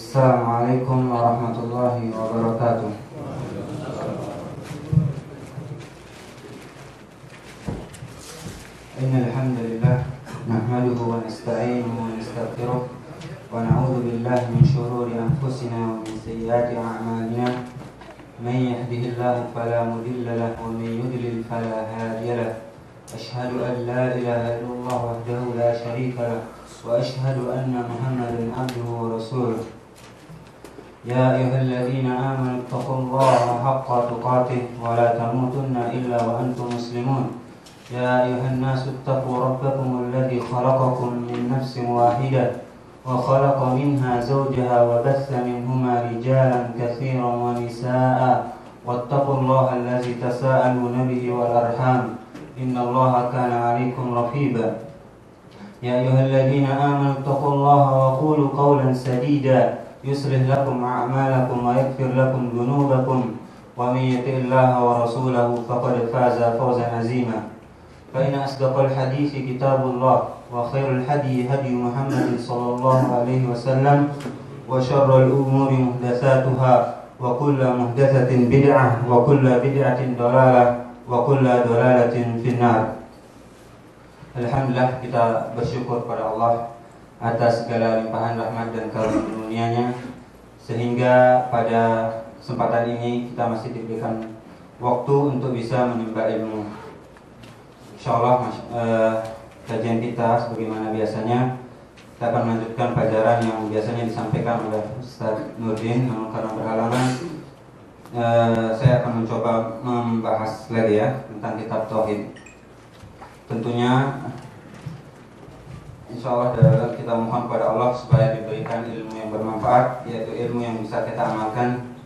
Assalamualaikum warahmatullahi wabarakatuh. Innal hamdalillah nahmaduhu wa nasta'inuhu wa nastaghfiruh wa na'udzu billahi min shururi anfusina wa min sayyiati a'malina. Man yahdihillahu fala mudilla lahu wa man yudlil fala hadiya lahu. Ashhadu an la ilaha illallah wahdahu la syarika lahu wa ashhadu anna Muhammadan 'abduhu wa rasuluh. Ya ayyuhalladzina amanu taqullaha haqqa tuqatih wa la tamutunna illa wa antum muslimun. Ya ayyuhan nasu ittaqu rabbakum alladzi khalaqakum min nafsin wahidah wa khalaqa minha zawjaha wa batha minhuma rijalan katsiran wa nisaa'a wattaqullaha alladzi tasaaluna bihi wal arham innallaha kana 'alaykum raqiba. Ya ayyuhalladzina amanu taqullaha wa qulu qawlan sadida yuslih lakum a'malakum wa yaghfir lakum dhunubakum wa may yuti'illaha wa rasulahu faqad faza fawzan 'azima. Fa inna asdaqal hadithi kitabullah wa khairul hadi hadi Muhammadin sallallahu alaihi wasallam wa syarrul umuri muhdatsatuha wa kullu muhdatsatin bid'ah wa kullu bid'atin dhalalah wa kullu dhalalatin finnar. Alhamdulillah, kita bersyukur pada Allah atas segala limpahan rahmat dan karunia-Nya sehingga pada kesempatan ini kita masih diberikan waktu untuk bisa menimba ilmu. Insyaallah kajian kita sebagaimana biasanya kita akan melanjutkan pelajaran yang biasanya disampaikan oleh Ustaz Nurdin, namun karena berhalangan saya akan mencoba membahas lagi ya tentang kitab tauhid. Tentunya insyaallah kita mohon pada Allah supaya diberikan ilmu yang bermanfaat, yaitu ilmu yang bisa kita amalkan.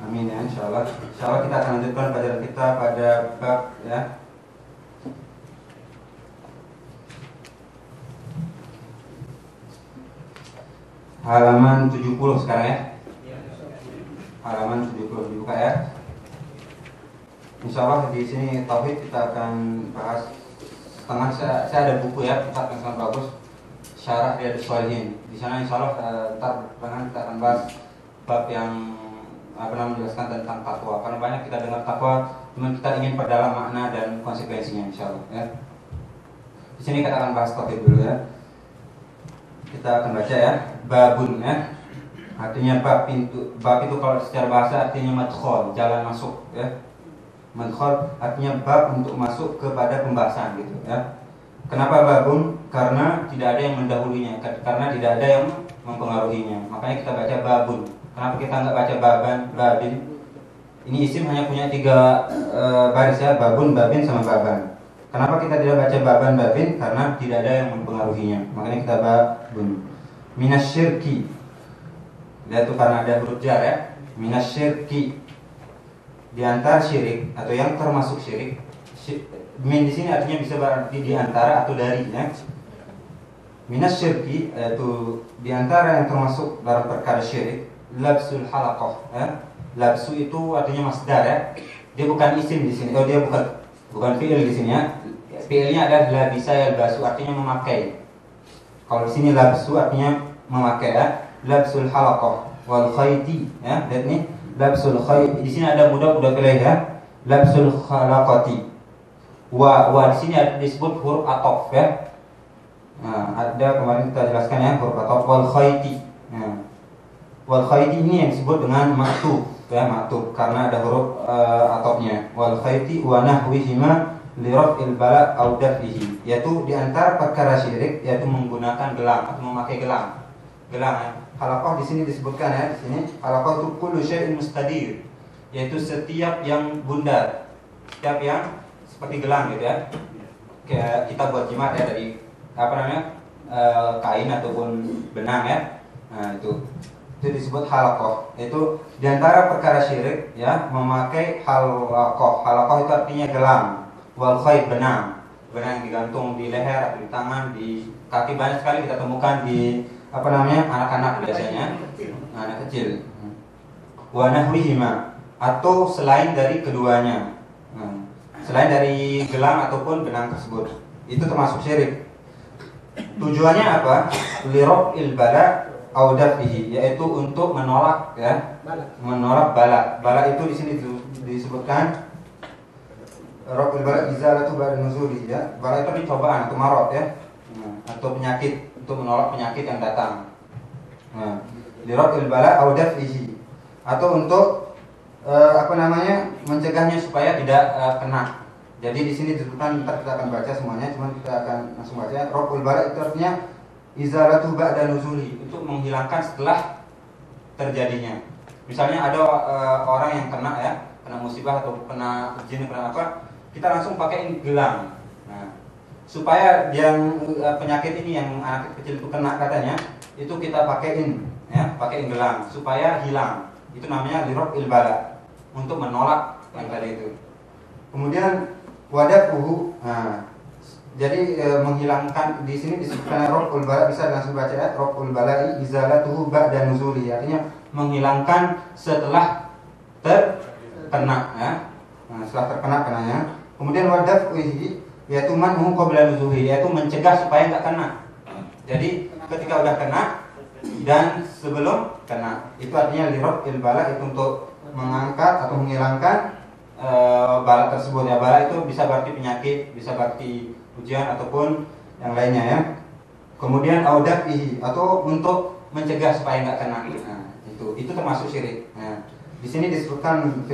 Amin ya insyaallah. Insyaallah kita akan lanjutkan pelajaran kita pada bab ya halaman 70 sekarang ya. Halaman 70 dibuka ya. Insyaallah di sini tauhid kita akan bahas setengah. Saya ada buku ya, kitab yang sangat bagus, Syarah Riyadhus Shalihin. Di sana insyaallah ntar kita akan bahas bab yang menjelaskan tentang takwa. Karena banyak kita dengar takwa, cuma kita ingin perdalam makna dan konsekuensinya insyaallah ya. Di sini kita akan bahas tauhid dulu ya. Kita akan baca ya, babun ya. Artinya bab, pintu. Bab itu kalau secara bahasa artinya madkhol, jalan masuk ya. Madkhol artinya bab untuk masuk kepada pembahasan gitu ya. Kenapa babun? Karena tidak ada yang mendahulunya, karena tidak ada yang mempengaruhinya. Makanya kita baca babun. Kenapa kita nggak baca baban, babin? Ini isim hanya punya 3 baris ya, babun, babin sama baban. Kenapa kita tidak baca baban, babin? Karena tidak ada yang mempengaruhinya. Makanya kita babun. Minasyirki. Lihat tuh karena ada huruf jar ya. Minasyirki. Di antara syirik atau yang termasuk syirik. Min di sini artinya bisa berarti di antara atau dari ya. Minasyirki yaitu di antara yang termasuk dalam perkara syirik, labsul halaqah ya. Labsu itu artinya masdar ya. Dia bukan isim di sini. Oh, dia bukan fi'il di sini ya. Fi'ilnya adalah labisa yalbasu, artinya memakai. Kalau di sini labsu artinya memakai ya. Labsul halaqah wal khayti ya. Lihat nih, labsul khayti. Di sini ada mudhaf ilaih ya. Labsul khalaqati. Wa di sini ada disebut huruf ataf ya. Nah, ada kemarin kita jelaskan ya huruf ataf wal khayti. Nah, wal khayti ini yang disebut dengan ma'tuf ya, ma'tuf karena ada huruf atofnya. Wal khayti wa nahwihima li raf'il bala aw daf'ihi, yaitu di antara perkara syirik yaitu menggunakan gelang atau memakai gelang. Gelang ya. Halaqah di sini disebutkan ya, di sini halaqah itu kullu syai'in mustadir, yaitu setiap yang bundar, setiap yang seperti gelang gitu ya. Kayak kita buat jimat ya dari kain ataupun benang ya. Nah, itu disebut halaqah. Itu di antara perkara syirik ya, memakai halaqah. Halaqah itu artinya gelang. Wal khayt, benang yang digantung di leher atau di tangan, di kaki. Banyak sekali kita temukan di anak-anak biasanya, anak kecil. Wa nahwihima, atau selain dari keduanya. Selain dari gelang ataupun benang tersebut, itu termasuk syirik. Tujuannya apa? Liraf'il bala audafihi, yaitu untuk menolak ya, menolak bala. Bala itu di sini disebutkan raf'ul bala izalatu ba'da nuzuli ya. Bala itu cobaan atau marot ya. Atau penyakit, untuk menolak penyakit yang datang. Nah, li raf'ul bala audafihi, atau untuk mencegahnya supaya tidak kena. Jadi di sini disebutkan, ntar kita akan baca semuanya, cuman kita akan langsung baca. Raf'ul bala itu artinya izalatu ba'da nuzuli, untuk menghilangkan setelah terjadinya. Misalnya ada orang yang kena ya, kena musibah atau kena jin, kena apa, kita langsung pakai gelang. Nah, supaya yang penyakit ini yang anak kecil itu kena katanya, itu kita pakaiin ya, pakaiin gelang supaya hilang. Itu namanya liraf'il bala, untuk menolak yang tadi itu. Kemudian wadafuhu, jadi menghilangkan di sini disebutkan raf'ul bala, bisa langsung baca ya, raf'ul bala'i izalatuhu ba'da nuzuli, artinya menghilangkan setelah terkena ya. Nah, setelah terkena kenanya. Kemudian wadafuhi yaitu man'u qabla nuzuli, yaitu mencegah supaya enggak kena. Jadi ketika udah kena dan sebelum kena, itu artinya liraf'il bala, itu untuk mengangkat atau menghilangkan bala tersebut ya. Bala itu bisa berarti penyakit, bisa berarti ujian ataupun yang lainnya ya. Kemudian audafihi, atau untuk mencegah supaya nggak kena. Nah, itu termasuk syirik. Nah, di sini disebutkan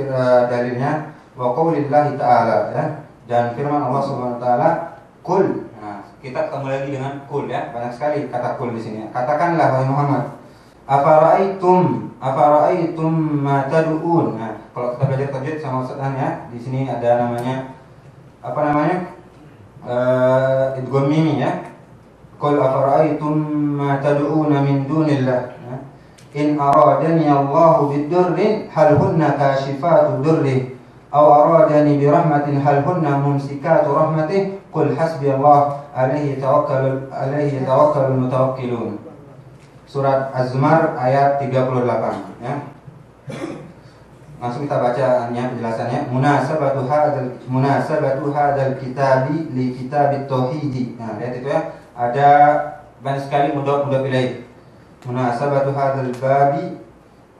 dalilnya wa qaulillahi ta'ala ya, dan firman Allah Subhanahu wa taala qul. Nah, kita ketemu lagi dengan qul ya. Banyak sekali kata qul di sini. Katakanlah wahai Muhammad, afara'aitum ma tad'un. Nah, kalau kita belajar tajwid sama Ustaz ya, di sini ada namanya idgham mimi ya. Qul afara'aitum ma tad'una min dunillah. In aradani Allahu bid-durrin hal hunna kashifatu durri aw aradani bi rahmatin hal hunna mumsikatu rahmatih qul hasbiyallah alaihi tawakkalul mutawakkilun. Surat Az-Zumar ayat 38 ya. Langsung kita bacanya penjelasannya. Munasabatu hadzal kitabi li kitabit tauhid. Nah, lihat itu ya. Ada banyak sekali mudhaf ilaih. Munasabatu hadzal babi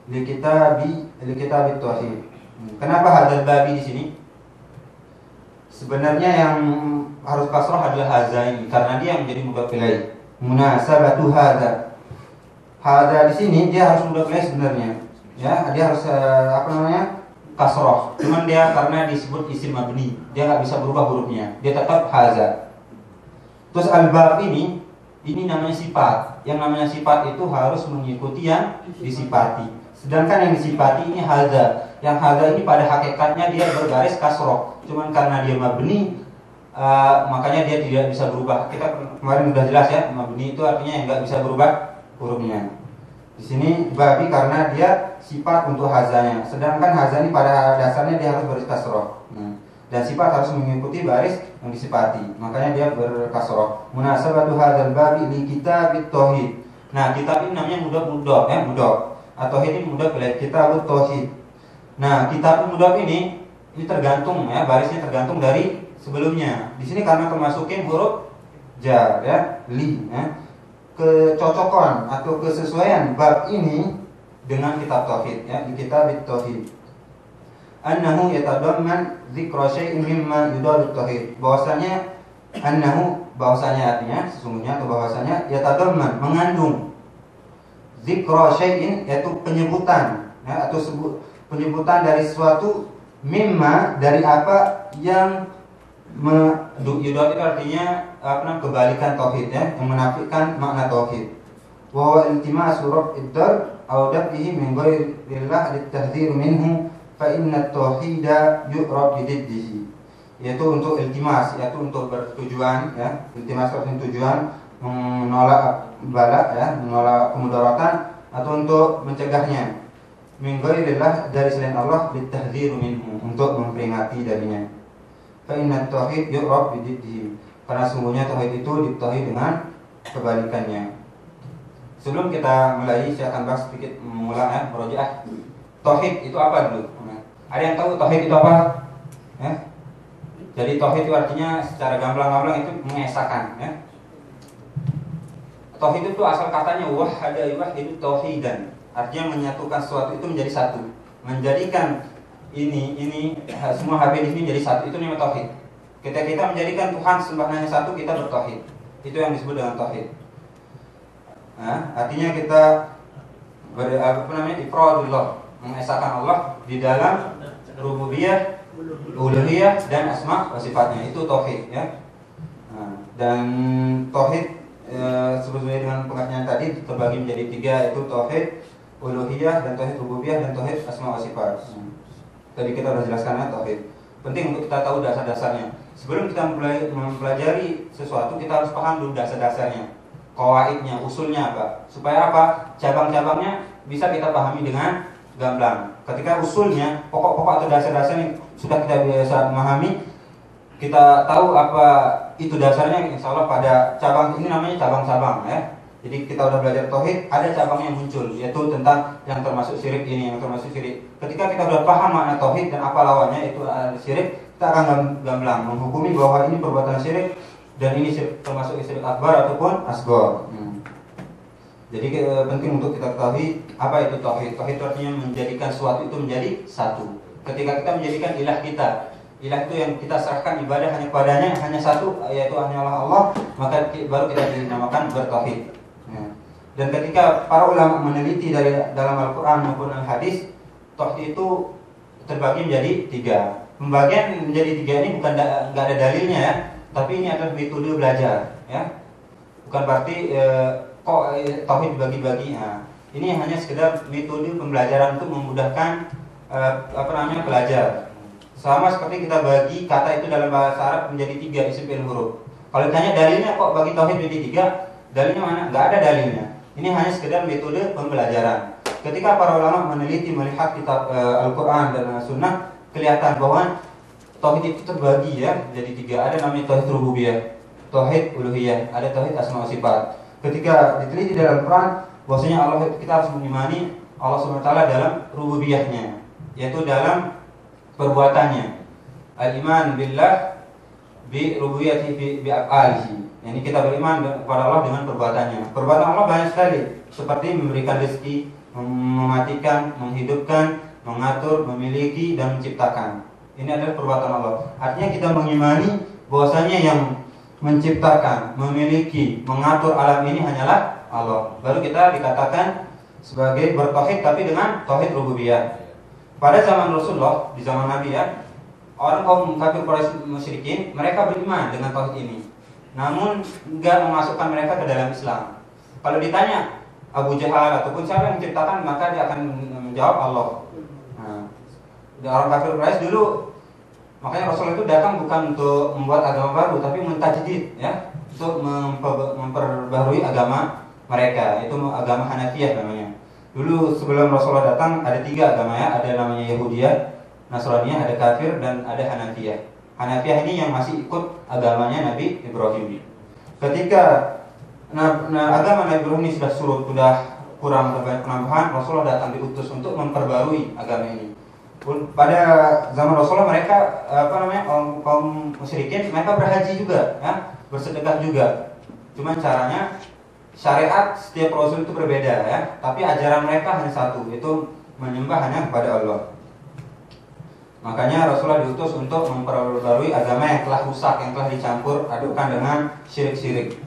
li kitabit tauhid. Kenapa hadzal babi di sini? Sebenarnya yang harus kasrah adalah hadza ini, karena dia yang menjadi mudhaf ilaih. Munasabatu hadza. Hadza di sini dia harus mudhaf ilaih sebenarnya. Ya, dia harus kasroh. Cuman dia karena disebut isim mabni, dia nggak bisa berubah hurufnya. Dia tetap haza. Terus al-bab ini namanya sifat. Yang namanya sifat itu harus mengikuti yang disifati. Sedangkan yang disifati ini haza. Yang haza ini pada hakikatnya dia berbaris kasroh. Cuman karena dia mabni, makanya dia tidak bisa berubah. Kita kemarin sudah jelas ya, mabni itu artinya yang nggak bisa berubah hurufnya. Di sini babi karena dia sifat untuk hazanya. Sedangkan haza ini pada dasarnya dia harus baris kasroh. Dan sifat harus mengikuti baris yang disifati. Makanya dia berkasroh. Munasabatu hadzal babi li kitabit tauhid. Nah, kitab ini namanya mudhaf ya, mudhaf. Atau ini mudhaf ilaih, kitabut tauhid. Nah, kitab mudhaf ini tergantung ya, barisnya tergantung dari sebelumnya. Di sini karena termasukin huruf jar ya, li ya. Kecocokan atau kesesuaian bab ini dengan kitab tauhid ya, di kitabit tauhid. Annahu yatadamman dzikra syai'in mimma yudadut tauhid. Bahwasanya artinya sesungguhnya atau bahwasanya yatadamman mengandung dzikra syai'in, yaitu penyebutan ya, atau penyebutan dari sesuatu, mimma dari apa yang yudad itu artinya kebalikan tauhid ya, yang menafikan makna tauhid. Wa huwa iltimasu raf'id dar aw daf'ihi min ghairillah litahdzir minhu fa inna at-tauhida yu'rab bididdihi. Yaitu untuk iltimas, yaitu untuk bertujuan ya, iltimas artinya tujuan menolak bala ya, menolak kemudaratan, atau untuk mencegahnya. Min ghairillah, dari selain Allah, litahdzir minhu, untuk memperingati darinya. Fa inna at-tauhid yu'rab bididdihi. Karena sungguhnya tauhid itu ditauhid dengan kebalikannya. Sebelum kita mulai, saya akan bahas sedikit mengulang ya, murojaah. Tauhid itu apa dulu? Ada yang tahu tauhid itu apa? Ya? Jadi tauhid itu artinya secara gamblang-gamblang itu mengesahkan ya. Tauhid itu asal katanya wahada yuwahidu tauhidan, artinya menyatukan sesuatu itu menjadi satu, menjadikan ini semua habis ini menjadi satu, itu namanya tauhid. Kita menjadikan Tuhan sembahannya satu, kita bertauhid. Itu yang disebut dengan tauhid. Nah, artinya kita ifradullah, mengesahkan Allah di dalam rububiyah, uluhiyah dan asma wa sifatnya, itu tauhid ya. Nah, dan tauhid sesuai dengan pengertian tadi terbagi menjadi tiga, yaitu tauhid uluhiyah dan tauhid rububiyah dan tauhid asma wa sifat. Tadi kita sudah jelaskan tauhid. Penting untuk kita tahu dasar-dasarnya. Sebelum kita mempelajari sesuatu, kita harus paham dulu dasar-dasarnya, qawaidnya, usulnya apa, supaya apa? Cabang-cabangnya bisa kita pahami dengan gamblang. Ketika usulnya, pokok-pokok atau dasar-dasarnya sudah kita biasa memahami, kita tahu apa itu dasarnya, insya Allah pada cabang ini, namanya cabang-cabang ya. Jadi kita udah belajar tauhid, ada cabang yang muncul, yaitu tentang yang termasuk syirik ini, yang termasuk syirik. Ketika kita sudah paham makna tauhid dan apa lawannya, itu syirik, kita akan gamblang menghukumi bahwa ini perbuatan syirik dan ini termasuk syirik akbar ataupun asghar. Jadi penting untuk kita ketahui apa itu tauhid. Tauhid artinya menjadikan sesuatu itu menjadi satu. Ketika kita menjadikan ilah kita, ilah itu yang kita serahkan ibadah hanya padanya, hanya satu, yaitu hanyalah Allah, maka baru kita dinamakan bertauhid. Dan ketika para ulama meneliti dari dalam Al-Quran maupun Al-Hadis, tauhid itu terbagi menjadi tiga. Pembagian menjadi tiga ini bukan nggak ada dalilnya ya, tapi ini adalah metode belajar ya. Bukan berarti tauhid dibagi-bagi. Nah, ini hanya sekedar metode pembelajaran untuk memudahkan pelajar. Sama seperti kita bagi kata itu dalam bahasa Arab menjadi tiga, isim fi'il huruf. Kalau ditanya dalilnya kok bagi tauhid menjadi tiga, dalilnya mana? Nggak ada dalilnya. Ini hanya sekedar metode pembelajaran. Ketika para ulama meneliti melihat kitab Al-Quran dan Sunnah, kelihatan bahwa tauhid itu terbagi ya jadi tiga. Ada namanya tauhid rububiyah, tauhid uluhiyah, ada tauhid asma wa sifat. Ketika diteliti dalam Quran, bahwasanya Allah, kita harus mengimani Allah SWT dalam rububiyahnya, yaitu dalam perbuatannya. Al-iman billah bi rububiyyati bi af'alihi. Yani kita beriman kepada Allah dengan perbuatannya. Perbuatan Allah banyak sekali, seperti memberikan rezeki, mematikan, menghidupkan, mengatur, memiliki dan menciptakan. Ini adalah perbuatan Allah. Artinya kita mengimani bahwasanya yang menciptakan, memiliki, mengatur alam ini hanyalah Allah. Baru kita dikatakan sebagai bertauhid, tapi dengan tauhid rububiyah. Pada zaman Rasulullah, di zaman Nabi ya, orang kaum kafir Quraisy musyrikin, mereka beriman dengan tauhid ini, namun enggak memasukkan mereka ke dalam Islam. Kalau ditanya Abu Jahal ataupun siapa yang menciptakan, maka dia akan menjawab Allah. Nah, orang kafir Quraisy dulu, makanya Rasul itu datang bukan untuk membuat agama baru, tapi mentajdid ya, untuk memperbaharui agama mereka, itu agama Hanafiyah namanya. Dulu sebelum Rasulullah datang ada tiga agama ya, ada namanya Yahudiyah, Nasraniyah, ada kafir dan ada Hanafiyah. Hanafiyah ini yang masih ikut agamanya Nabi Ibrahim. Ketika agama Nabi Ibrahim ini sudah surut, sudah kurang penambahan, Rasulullah datang diutus untuk memperbarui agama ini. Pada zaman Rasulullah mereka kaum musyrikin, mereka berhaji juga ya, bersedekah juga. Cuman caranya, syariat setiap rasul itu berbeda ya, tapi ajaran mereka hanya satu, yaitu menyembah hanya kepada Allah. Makanya Rasulullah diutus untuk memperbarui agama yang telah rusak, yang telah dicampur adukkan dengan syirik-syirik.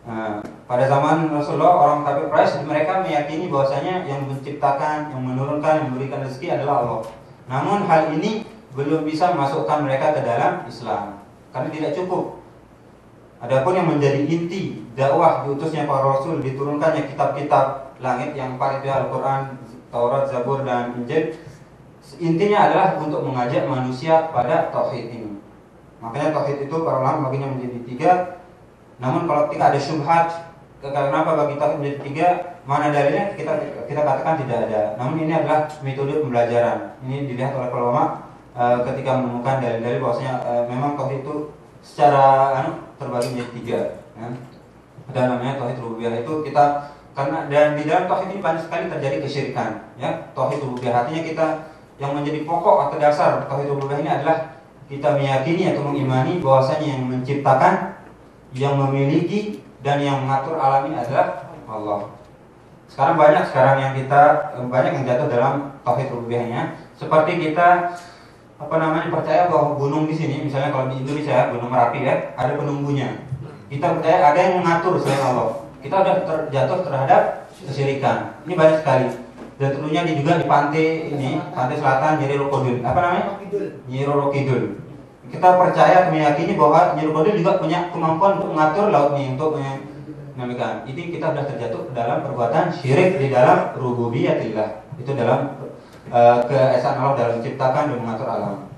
Nah, pada zaman Rasulullah, orang kafir Quraisy mereka meyakini bahwasanya yang menciptakan, yang menurunkan, yang memberikan rezeki adalah Allah. Namun hal ini belum bisa memasukkan mereka ke dalam Islam, karena tidak cukup. Adapun yang menjadi inti dakwah diutusnya para rasul, diturunkannya kitab-kitab langit yang empat itu Al-Quran, Taurat, Zabur dan Injil, intinya adalah untuk mengajak manusia pada tauhid ini. Makanya tauhid itu para ulama baginya menjadi tiga. Namun kalau ketika ada syubhat, kenapa bagi tauhid menjadi tiga, mana dalilnya, kita katakan tidak ada. Namun ini adalah metode pembelajaran. Ini dilihat oleh para ulama ketika menemukan dalil-dalil bahwasanya memang tauhid itu secara terbagi menjadi tiga ya. Ada namanya tauhid rububiyah, itu kita karena, dan di dalam tauhid ini banyak sekali terjadi kesyirikan ya. Tauhid rububiyah artinya kita, yang menjadi pokok atau dasar tauhid rububiyah ini adalah kita meyakini atau mengimani bahwasanya yang menciptakan, yang memiliki dan yang mengatur alam ini adalah Allah. Sekarang banyak yang jatuh dalam tauhid rububiyahnya. Seperti kita percaya bahwa gunung di sini, misalnya kalau di Indonesia Gunung Merapi ya, ada penunggunya. Kita percaya ada yang mengatur selain Allah. Kita sudah terjatuh terhadap kesyirikan. Ini banyak sekali. Dan tentunya juga di pantai selatan Nyi Roro Kidul. Nyi Roro Kidul. Kita percaya meyakini bahwa Nyi Roro Kidul juga punya kemampuan untuk mengatur laut ini, untuk menamakan. Ini kita sudah terjatuh dalam perbuatan syirik di dalam rububiyatillah. Itu dalam keesaan Allah dalam menciptakan dan mengatur alam.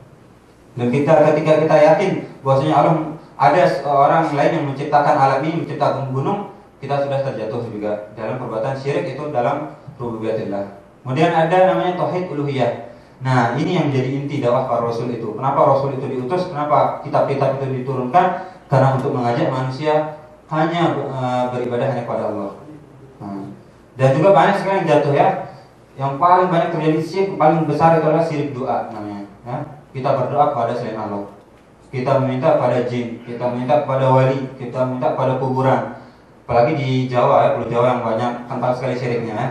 Dan ketika kita yakin bahwasanya Allah ada orang lain yang menciptakan alam ini, menciptakan gunung, kita sudah terjatuh juga dalam perbuatan syirik, itu dalam rububiyatillah. Kemudian ada namanya tauhid uluhiyah. Nah, ini yang menjadi inti dakwah para rasul itu. Kenapa rasul itu diutus? Kenapa kitab-kitab itu diturunkan? Karena untuk mengajak manusia hanya beribadah hanya kepada Allah. Dan juga banyak sekali yang jatuh ya. Yang paling banyak terjadi syirik paling besar itu adalah syirik doa namanya. Ya. Kita berdoa kepada selain Allah. Kita meminta pada jin, kita meminta kepada wali, kita minta pada kuburan. Apalagi di Jawa ya, Pulau Jawa yang banyak kental sekali syiriknya ya.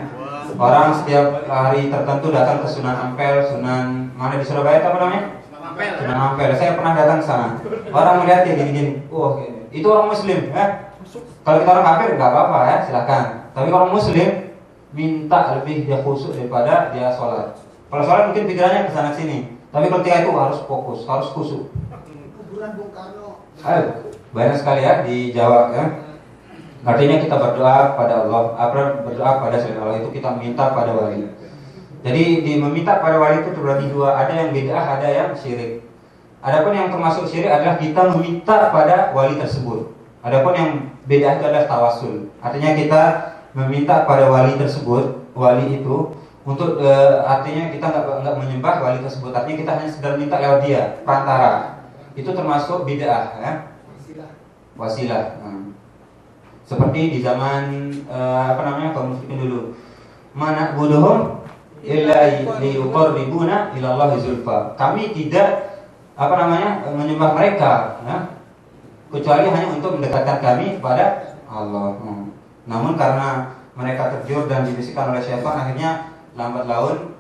Orang setiap hari tertentu datang ke Sunan Ampel, Sunan mana di Surabaya itu apa namanya? Sunan Ampel. Saya pernah datang ke sana. Orang melihat ya gini-gini, itu orang Muslim ya. Kalau kita orang kafir nggak apa-apa ya, silakan. Tapi kalau Muslim minta lebih dia khusyuk daripada dia sholat. Kalau sholat mungkin pikirannya ke sana sini. Tapi ketika itu harus fokus, harus khusyuk. Kuburan Bung Karno. Banyak sekali ya di Jawa ya. Artinya kita berdoa pada Allah, berdoa pada selain Allah itu kita minta pada wali. Jadi meminta pada wali itu terbagi dua, ada yang bid'ah, ada yang syirik. Adapun yang termasuk syirik adalah kita meminta pada wali tersebut. Adapun yang bid'ah itu adalah tawasul. Artinya kita meminta pada wali tersebut, wali itu untuk artinya kita nggak menyembah wali tersebut, artinya kita hanya sekedar minta lewat dia, perantara. Itu termasuk bid'ah ya. Wasilah. Seperti di zaman kaum musyrikin dulu. Mana buduhum illa liyuqarribuna ila Allah zulfa. Kami tidak menyembah mereka ya, kecuali hanya untuk mendekatkan kami kepada Allah. Namun karena mereka tergiur dan dibisikkan oleh syaitan, akhirnya lambat laun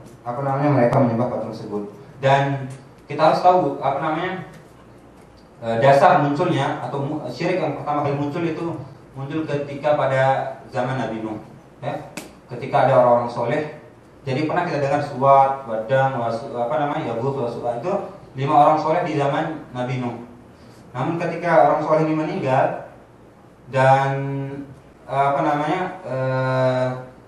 mereka menyembah patung tersebut. Dan kita harus tahu dasar munculnya atau syirik yang pertama kali muncul itu muncul ketika pada zaman Nabi Nuh ya. Ketika ada orang-orang soleh. Jadi pernah kita dengar Suwat, Wadang, Yabut, Wasu'a, itu 5 orang soleh di zaman Nabi Nuh. Namun ketika orang soleh ini meninggal dan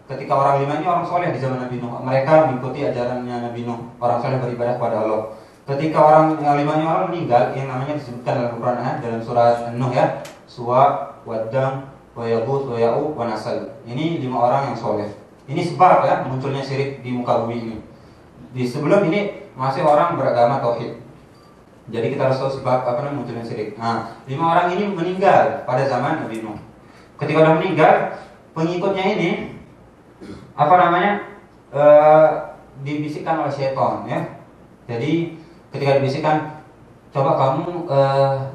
ketika orang 5 ini orang soleh di zaman Nabi Nuh, mereka mengikuti ajarannya Nabi Nuh, orang soleh beribadah kepada Allah. Ketika orang 5 ini orang meninggal, yang namanya disebutkan dalam Al-Quran dalam surat Nuh ya, Suwa, Wadang, Wayabut, Waya'u, Wanasal. Ini 5 orang yang soleh. Ini sebab ya munculnya syirik di muka bumi ini. Di sebelum ini masih orang beragama tauhid. Jadi kita harus tahu sebab munculnya syirik. Nah, 5 orang ini meninggal pada zaman Nabi Nuh. Ketika sudah meninggal, pengikutnya ini dibisikkan oleh syaitan ya. Jadi ketika dibisikkan, coba kamu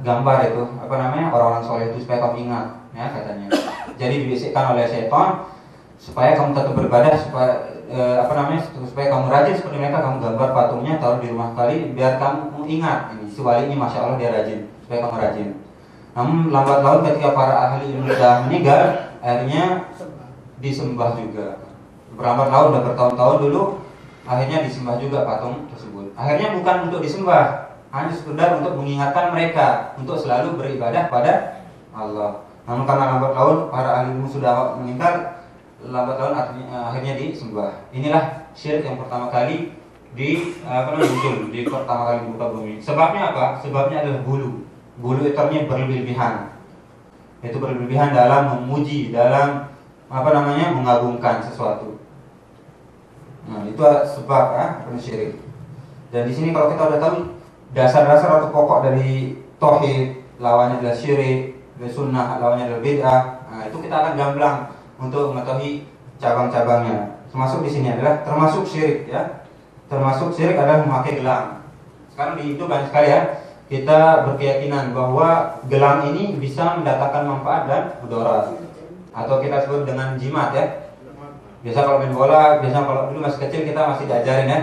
gambar itu orang-orang soleh itu supaya kamu ingat ya katanya. Jadi dibisikkan oleh syaitan supaya kamu tetap beribadah, supaya supaya kamu rajin seperti mereka, kamu gambar patungnya taruh di rumah kali biar kamu ingat ini si wali ini, masya Allah dia rajin, supaya kamu rajin. Namun lambat laun ketika para ahli ilmu sudah meninggal, akhirnya disembah juga. Berlambat laun, udah bertahun-tahun dulu, akhirnya disembah juga patung tersebut. Akhirnya bukan untuk disembah, hanya sekedar untuk mengingatkan mereka untuk selalu beribadah pada Allah. Namun karena lambat laun para ahli ilmu sudah meninggal, lambat laun akhirnya disembah. Inilah syirik yang pertama kali muncul di pertama kali muka bumi. Sebabnya apa? Sebabnya adalah bulu itu artinya berlebihan. Itu berlebihan dalam memuji, dalam mengagungkan sesuatu. Nah, itu sebab syirik. Dan di sini kalau kita udah tahu dasar-dasar atau pokok dari tauhid, lawannya adalah syirik, dari sunnah lawannya adalah bid'ah. Nah, itu kita akan gamblang untuk mengetahui cabang-cabangnya. Termasuk di sini adalah termasuk syirik ya. Termasuk syirik adalah memakai gelang. Sekarang di itu banyak sekali ya. kita berkeyakinan bahwa gelang ini bisa mendatangkan manfaat dan mudarat, atau kita sebut dengan jimat ya. Biasa kalau main bola, biasa kalau dulu masih kecil kita masih diajarin ya,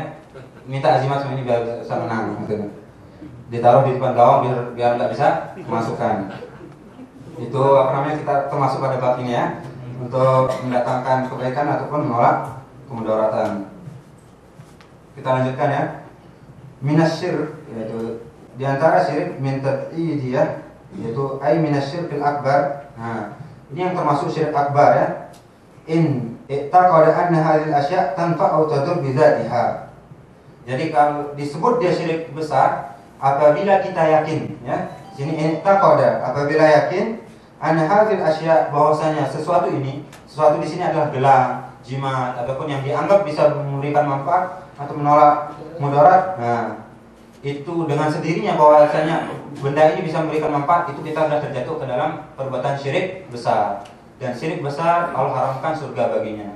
minta jimat sama ini biar bisa menang gitu. Ditaruh di depan gawang biar nggak bisa masukkan. Itu apa namanya, kita termasuk pada bab ini ya, untuk mendatangkan kebaikan ataupun menolak kemudaratan. Kita lanjutkan ya. Minasyirk, yaitu di antara syirik min tad'idiyah, yaitu ay minasyirkil akbar. Nah, ini yang termasuk syirik akbar ya. In i'taqada anna hadhil asya' tanfa'u tadur bi dzatiha. Jadi kalau disebut dia syirik besar apabila kita yakin ya. Sini i'taqada, apabila yakin anna hadhil asya', bahwasanya sesuatu di sini adalah gelang, jimat ataupun yang dianggap bisa memberikan manfaat atau menolak mudarat. Nah, itu dengan sendirinya bahwasanya benda ini bisa memberikan manfaat, itu kita sudah terjatuh ke dalam perbuatan syirik besar. Dan syirik besar Allah haramkan surga baginya.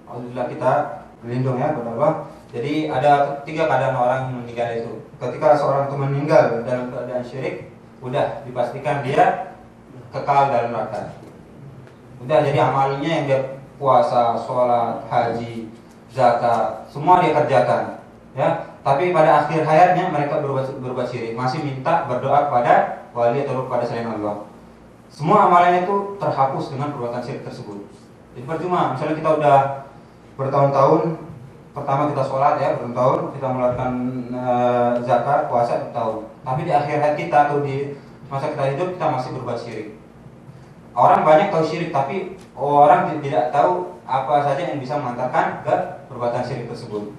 Alhamdulillah, kita berlindung ya kepada Allah. Jadi ada 3 keadaan orang yang meninggal itu. Ketika seorang itu meninggal dalam keadaan syirik, udah dipastikan dia kekal dalam neraka. Udah, jadi amalnya yang dia puasa, sholat, haji, zakat, semua dia kerjakan ya. Tapi pada akhir hayatnya mereka berbuat syirik, masih minta berdoa kepada wali atau kepada selain Allah. Semua amalannya itu terhapus dengan perbuatan syirik tersebut. Jadi percuma, misalnya kita udah bertahun-tahun, pertama kita sholat ya, bertahun kita mengeluarkan zakat, puasa bertahun, tapi di akhir hayat kita atau di masa kita hidup kita masih berbuat syirik. Orang banyak tahu syirik, tapi orang tidak tahu apa saja yang bisa mengantarkan ke perbuatan syirik tersebut.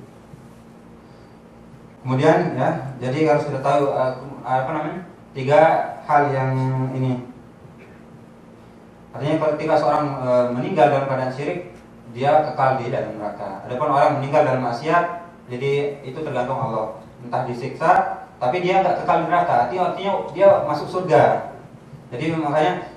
Kemudian ya, jadi harus kita tahu 3 hal yang ini. Artinya ketika seorang meninggal dalam keadaan syirik, dia kekal di dalam neraka. Adapun orang meninggal dalam maksiat, jadi itu tergantung Allah. Entah disiksa, tapi dia nggak kekal di neraka. Artinya dia masuk surga. Jadi makanya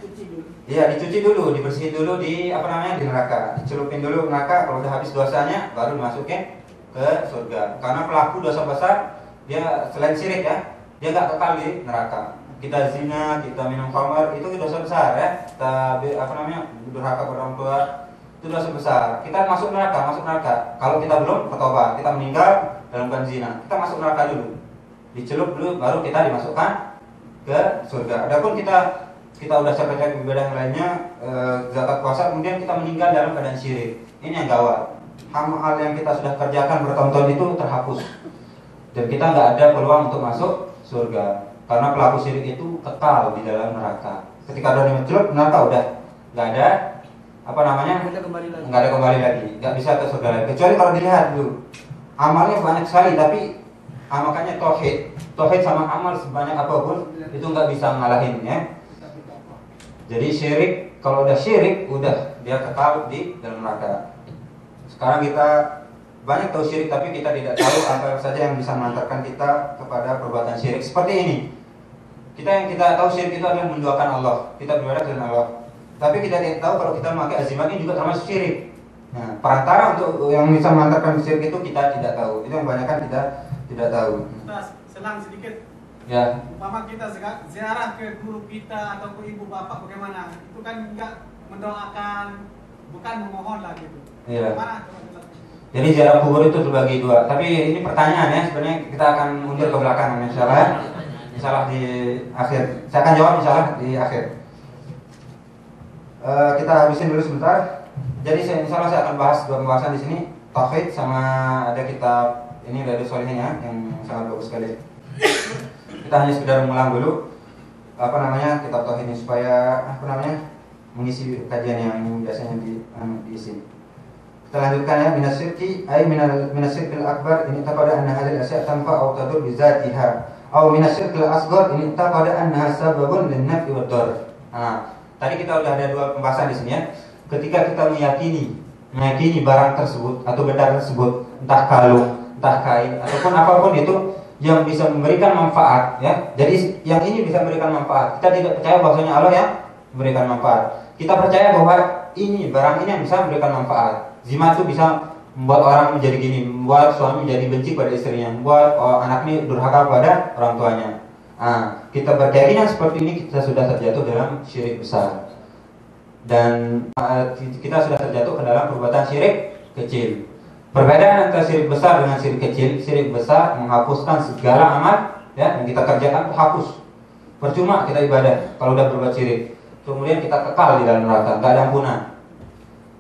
iya, dicuci dulu, dibersihin dulu di di neraka, dicelupin dulu neraka. Kalau udah habis dosanya, baru dimasukin ke surga. Karena pelaku dosa besar, dia selain syirik ya, dia nggak kekal di neraka. Kita zina, kita minum khamar, itu dosa besar ya. Kita durhaka pada orang tua, itu dosa besar. Kita masuk neraka. Kalau kita belum bertobat, kita meninggal dalam keadaan zina, kita masuk neraka dulu, dicelup dulu, baru kita dimasukkan ke surga. Adapun kita udah capek-capek ibadah yang lainnya, zakat, puasa, kemudian kita meninggal dalam keadaan syirik, ini yang gawat. Hal yang kita sudah kerjakan bertahun-tahun itu terhapus, dan kita nggak ada peluang untuk masuk surga. Karena pelaku syirik itu kekal di dalam neraka. Ketika udah dicelup neraka, udah nggak ada nggak ada kembali lagi, nggak bisa ke surga lagi. Kecuali kalau dilihat dulu amalnya banyak sekali, tapi makanya tauhid sama amal sebanyak apapun itu nggak bisa ngalahin ya. Jadi syirik, kalau udah syirik, udah dia kekal di dalam neraka. Sekarang kita banyak tahu syirik, tapi kita tidak tahu apa saja yang bisa mengantarkan kita kepada perbuatan syirik seperti ini. Yang kita tahu syirik itu adalah menduakan Allah, kita beribadah dengan Allah. Tapi kita tidak tahu kalau kita memakai azimat ini juga termasuk syirik. Nah, perantara untuk yang bisa mengantarkan syirik itu kita tidak tahu. Itu yang kebanyakan kita tidak tahu. Ustaz, selang sedikit. Ya. Umpama kita ziarah ke guru kita atau ke ibu bapak, bagaimana? Itu kan enggak mendoakan, bukan memohon lah gitu. Iya. Bagaimana? Jadi ziarah kubur itu terbagi 2. Tapi ini pertanyaan ya, sebenarnya kita akan mundur ke belakang insyaallah. Insyaallah di akhir. Saya akan jawab insyaallah di akhir. Kita habisin dulu sebentar. Jadi insyaallah saya akan bahas 2 pembahasan di sini, tauhid sama ada kitab ini dari Sholihin ya, yang sangat bagus sekali. Kita hanya sekedar mengulang dulu kitab tauhid ini supaya mengisi kajian yang biasanya diisi. Kita lanjutkan ya, minasyirki ay minasyirkil akbar ini taqada anna hadhihi al-asya' tanfa aw tadur bi zatiha aw minasyirkil asghar ini taqada annaha sababun lin-naf'i wad-dar. Nah, tadi kita udah ada 2 pembahasan di sini ya. Ketika kita meyakini barang tersebut atau benda tersebut, entah kalung, entah kain ataupun apapun itu yang bisa memberikan manfaat ya. Jadi yang ini bisa memberikan manfaat. Kita tidak percaya bahwasanya Allah yang memberikan manfaat. Kita percaya bahwa barang ini yang bisa memberikan manfaat. Zina itu bisa membuat orang menjadi gini, membuat suami menjadi benci pada istrinya, membuat anak ini durhaka pada orang tuanya. Kita berkeyakinan seperti ini, kita sudah terjatuh dalam syirik besar. Dan kita sudah terjatuh ke dalam perbuatan syirik kecil. Perbedaan antara syirik besar dengan syirik kecil, syirik besar menghapuskan segala amal ya, yang kita kerjakan itu hapus. Percuma kita ibadah kalau udah berbuat syirik. Kemudian kita kekal di dalam neraka, enggak ada ampunan.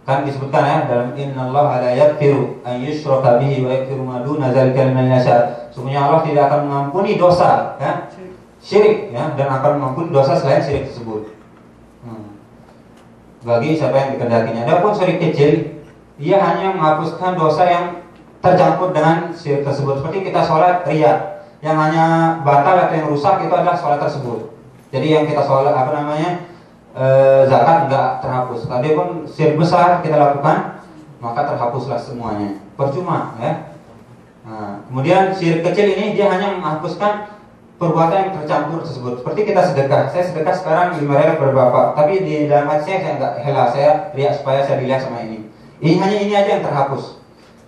Kan disebutkan ya dalam innallaha la yaghfiru an yushraka bihi wa yaghfiru ma duna dzalika liman yasha. Sesungguhnya Allah tidak akan mengampuni dosa ya, syirik ya, dan akan mengampuni dosa selain syirik tersebut. Bagi siapa yang dikehendakinya. Adapun syirik kecil, ia hanya menghapuskan dosa yang tercampur dengan syirik tersebut. Seperti kita sholat riya, yang hanya batal atau yang rusak itu adalah sholat tersebut. Jadi yang kita sholat zakat enggak terhapus. Tadi pun syirik besar kita lakukan, maka terhapuslah semuanya. Percuma ya. Kemudian syirik kecil ini dia hanya menghapuskan perbuatan yang tercampur tersebut. Seperti kita sedekah. Saya sedekah sekarang 5.000 per bapak, tapi di dalam hati saya enggak hela, saya riak supaya saya dilihat sama ini. Ini hanya ini aja yang terhapus.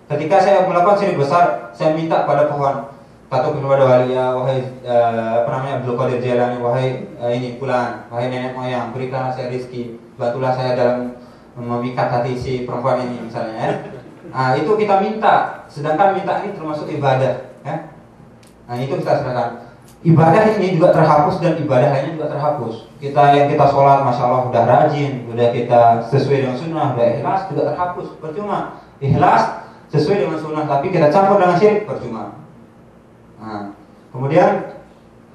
Ketika saya melakukan syirik besar, saya minta pada pohon, atau kepada wali ya, wahai Abdul Qadir Jailani, wahai ini fulan, wahai nenek moyang, berikanlah saya rezeki, bantulah saya dalam memikat hati si perempuan ini misalnya ya. Itu kita minta, sedangkan minta ini termasuk ibadah ya. Itu kita sedangkan ibadah ini juga terhapus dan ibadah lainnya juga terhapus. Yang kita sholat, masya Allah udah rajin, udah kita sesuai dengan sunnah, udah ikhlas juga terhapus. Percuma ikhlas sesuai dengan sunnah, tapi kita campur dengan syirik, percuma. Kemudian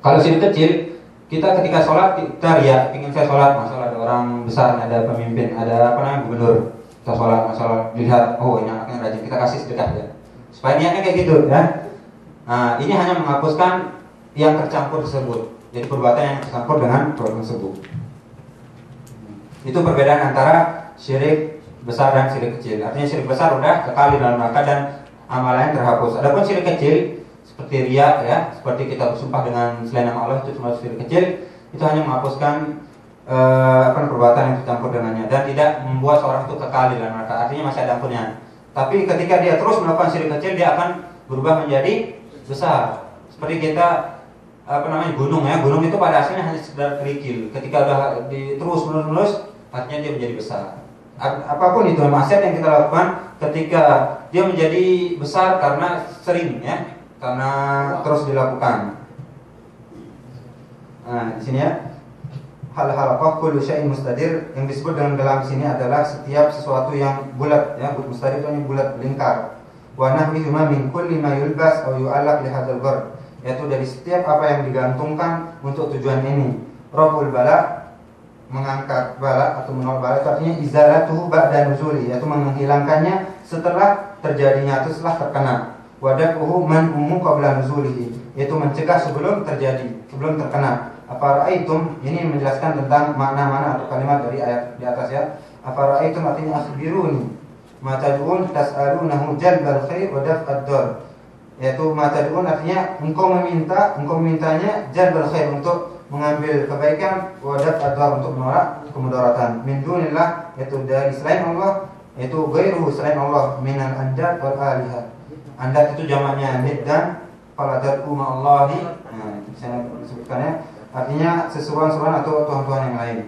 kalau syirik kecil, kita ketika sholat kita riya, ingin saya sholat, masalah ada orang besar, ada pemimpin, ada gubernur, kita sholat, masalah dilihat, oh ini anaknya rajin, kita kasih sedekah ya. Supaya niatnya kayak gitu ya. Ini hanya menghapuskan yang tercampur tersebut. Jadi perbuatan yang tercampur dengan perbuatan tersebut. Itu perbedaan antara syirik besar dan syirik kecil. Artinya syirik besar udah kekal di dalam neraka dan amalannya terhapus. Adapun syirik kecil seperti riya ya, seperti kita bersumpah dengan selain nama Allah, itu cuma syirik kecil. Itu hanya menghapuskan perbuatan yang tercampur dengannya dan tidak membuat seorang itu kekal di dalam neraka. Artinya masih ada ampunnya. Tapi ketika dia terus melakukan syirik kecil, dia akan berubah menjadi besar. Seperti kita gunung ya, gunung itu pada asalnya hanya sekedar kerikil. Ketika udah terus menerus, artinya dia menjadi besar. Apapun itu maksiat yang kita lakukan, ketika dia menjadi besar karena sering ya, karena terus dilakukan. Di sini ya, hal-halaqah kullu syai'in mustadir, yang disebut dengan dalam sini adalah setiap sesuatu yang bulat ya, mustadir itu yang bulat, lingkar. Wa nahwihuma min kulli ma yulbas aw yu'allaq li hadzal gharb, yaitu dari setiap apa yang digantungkan untuk tujuan ini. Raful bala, mengangkat bala atau menolak bala, itu artinya izalatuhu ba'da nuzuli, yaitu menghilangkannya setelah terjadinya atau setelah terkena. Wadafuhu man'uhu qabla nuzulihi, yaitu mencegah sebelum terjadi, sebelum terkena. Afara'aitum, ini menjelaskan tentang makna-makna atau kalimat dari ayat di atas ya. Afara'aitum artinya akhbiruni ma tad'un tas'alunahu jalbal khair wa daf'ad dar, yaitu matadun artinya engkau memintanya jalbal khair, untuk mengambil kebaikan, wadaf adwar, untuk menolak kemudaratan. Min dunillah, yaitu dari selain Allah, yaitu ghairuhu, selain Allah, minal andad wal alihat. Andad itu jamaknya niddan, faladatu ma'allahi. Itu saya sebutkannya, artinya sesuatu-sesuatu atau tuhan-tuhan yang lain.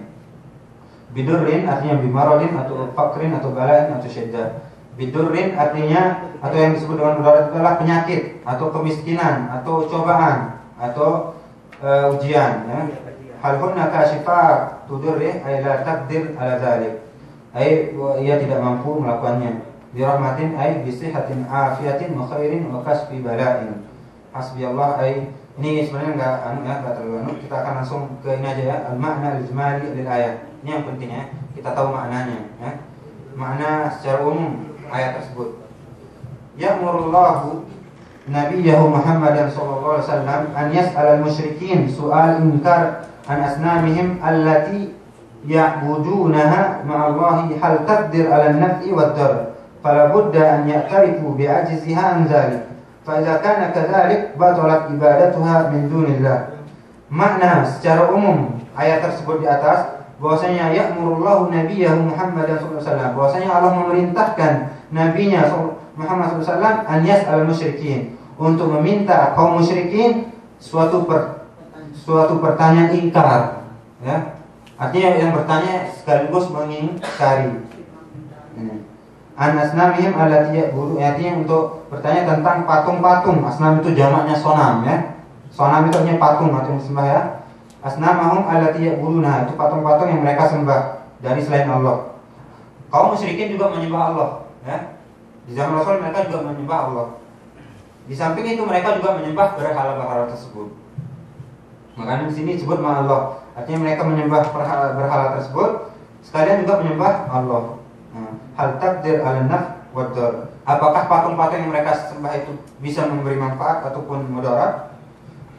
Bidurrin artinya bimaradin atau fakrin atau balain atau syiddah. Bidurrin artinya, atau yang disebut dengan mudarat adalah penyakit atau kemiskinan atau cobaan atau ujian ya. Hal hunna kashifat tudurri ay la taqdir ala dzalik, ay ia tidak mampu melakukannya. Bi rahmatin ay bi sihatin afiyatin wa khairin wa kasfi bala'in. Hasbiyallah, ay ini sebenarnya enggak terlalu kita akan langsung ke ini aja ya, al-makna al-ijmali lil ayat. Ini yang penting ya, kita tahu maknanya ya. Makna secara umum ayat tersebut. Ya'murullahu nabiyahu Muhammadan sallallahu alaihi wasallam an yas'al al-musyrikin su'al inkar an asnamihim allati ya'budunaha ma'allahi hal taqdir 'ala an-naf'i wad-dar, fala budda an ya'tarifu bi'ajziha an dhalik, fa idza kana kadzalik batalat ibadatuha min dunillah. Makna secara umum ayat tersebut di atas, bahwasanya ya'murullahu nabiyahu Muhammadan sallallahu alaihi wasallam, bahwasanya Allah memerintahkan nabinya Muhammad sallallahu alaihi wasallam an yas'al musyrikin, untuk meminta kaum musyrikin suatu suatu pertanyaan ingkar, ya. Artinya yang bertanya sekaligus mengingkari. An asnamihim allati ya'budu, artinya untuk bertanya tentang patung-patung. Asnam itu jamaknya sonam, ya. Sonam itu artinya patung atau sembah, ya. Asnamahum allati ya'buduna, itu patung-patung yang mereka sembah dari selain Allah. Kaum musyrikin juga menyembah Allah, ya. Di zaman Rasul mereka juga menyembah Allah. Di samping itu mereka juga menyembah berhala-berhala tersebut. Makanya di sini disebut ma Allah. Artinya mereka menyembah berhala tersebut sekalian juga menyembah Allah. Hal takdir al-naf wa dar. Apakah patung-patung yang mereka sembah itu bisa memberi manfaat ataupun mudarat?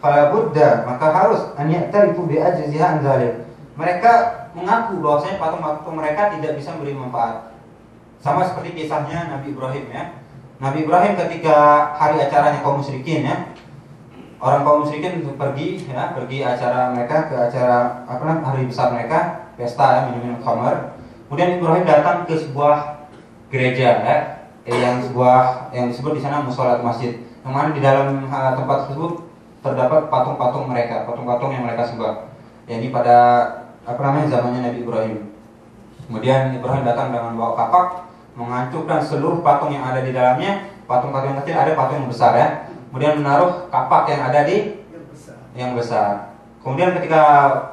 Fala budda, maka harus an ya'tarifu bi ajziha an dzalik. Mereka mengaku bahwasanya patung-patung mereka tidak bisa memberi manfaat. Sama seperti kisahnya Nabi Ibrahim, ya. Nabi Ibrahim ketika hari acaranya kaum musyrikin, ya. Orang kaum musyrikin pergi, ya, pergi acara mereka ke acara hari besar mereka, pesta, ya, minum-minum khamar. Kemudian Ibrahim datang ke sebuah gereja, ya, yang disebut di sana mushola atau masjid. Yang mana di dalam tempat tersebut terdapat patung-patung mereka, patung-patung yang mereka sembah. Ya, ini pada zamannya Nabi Ibrahim. Kemudian Ibrahim datang dengan bawa kapak, menghancurkan seluruh patung yang ada di dalamnya. Patung-patung yang kecil, ada patung yang besar, ya. Kemudian menaruh kapak yang ada di yang besar. Kemudian ketika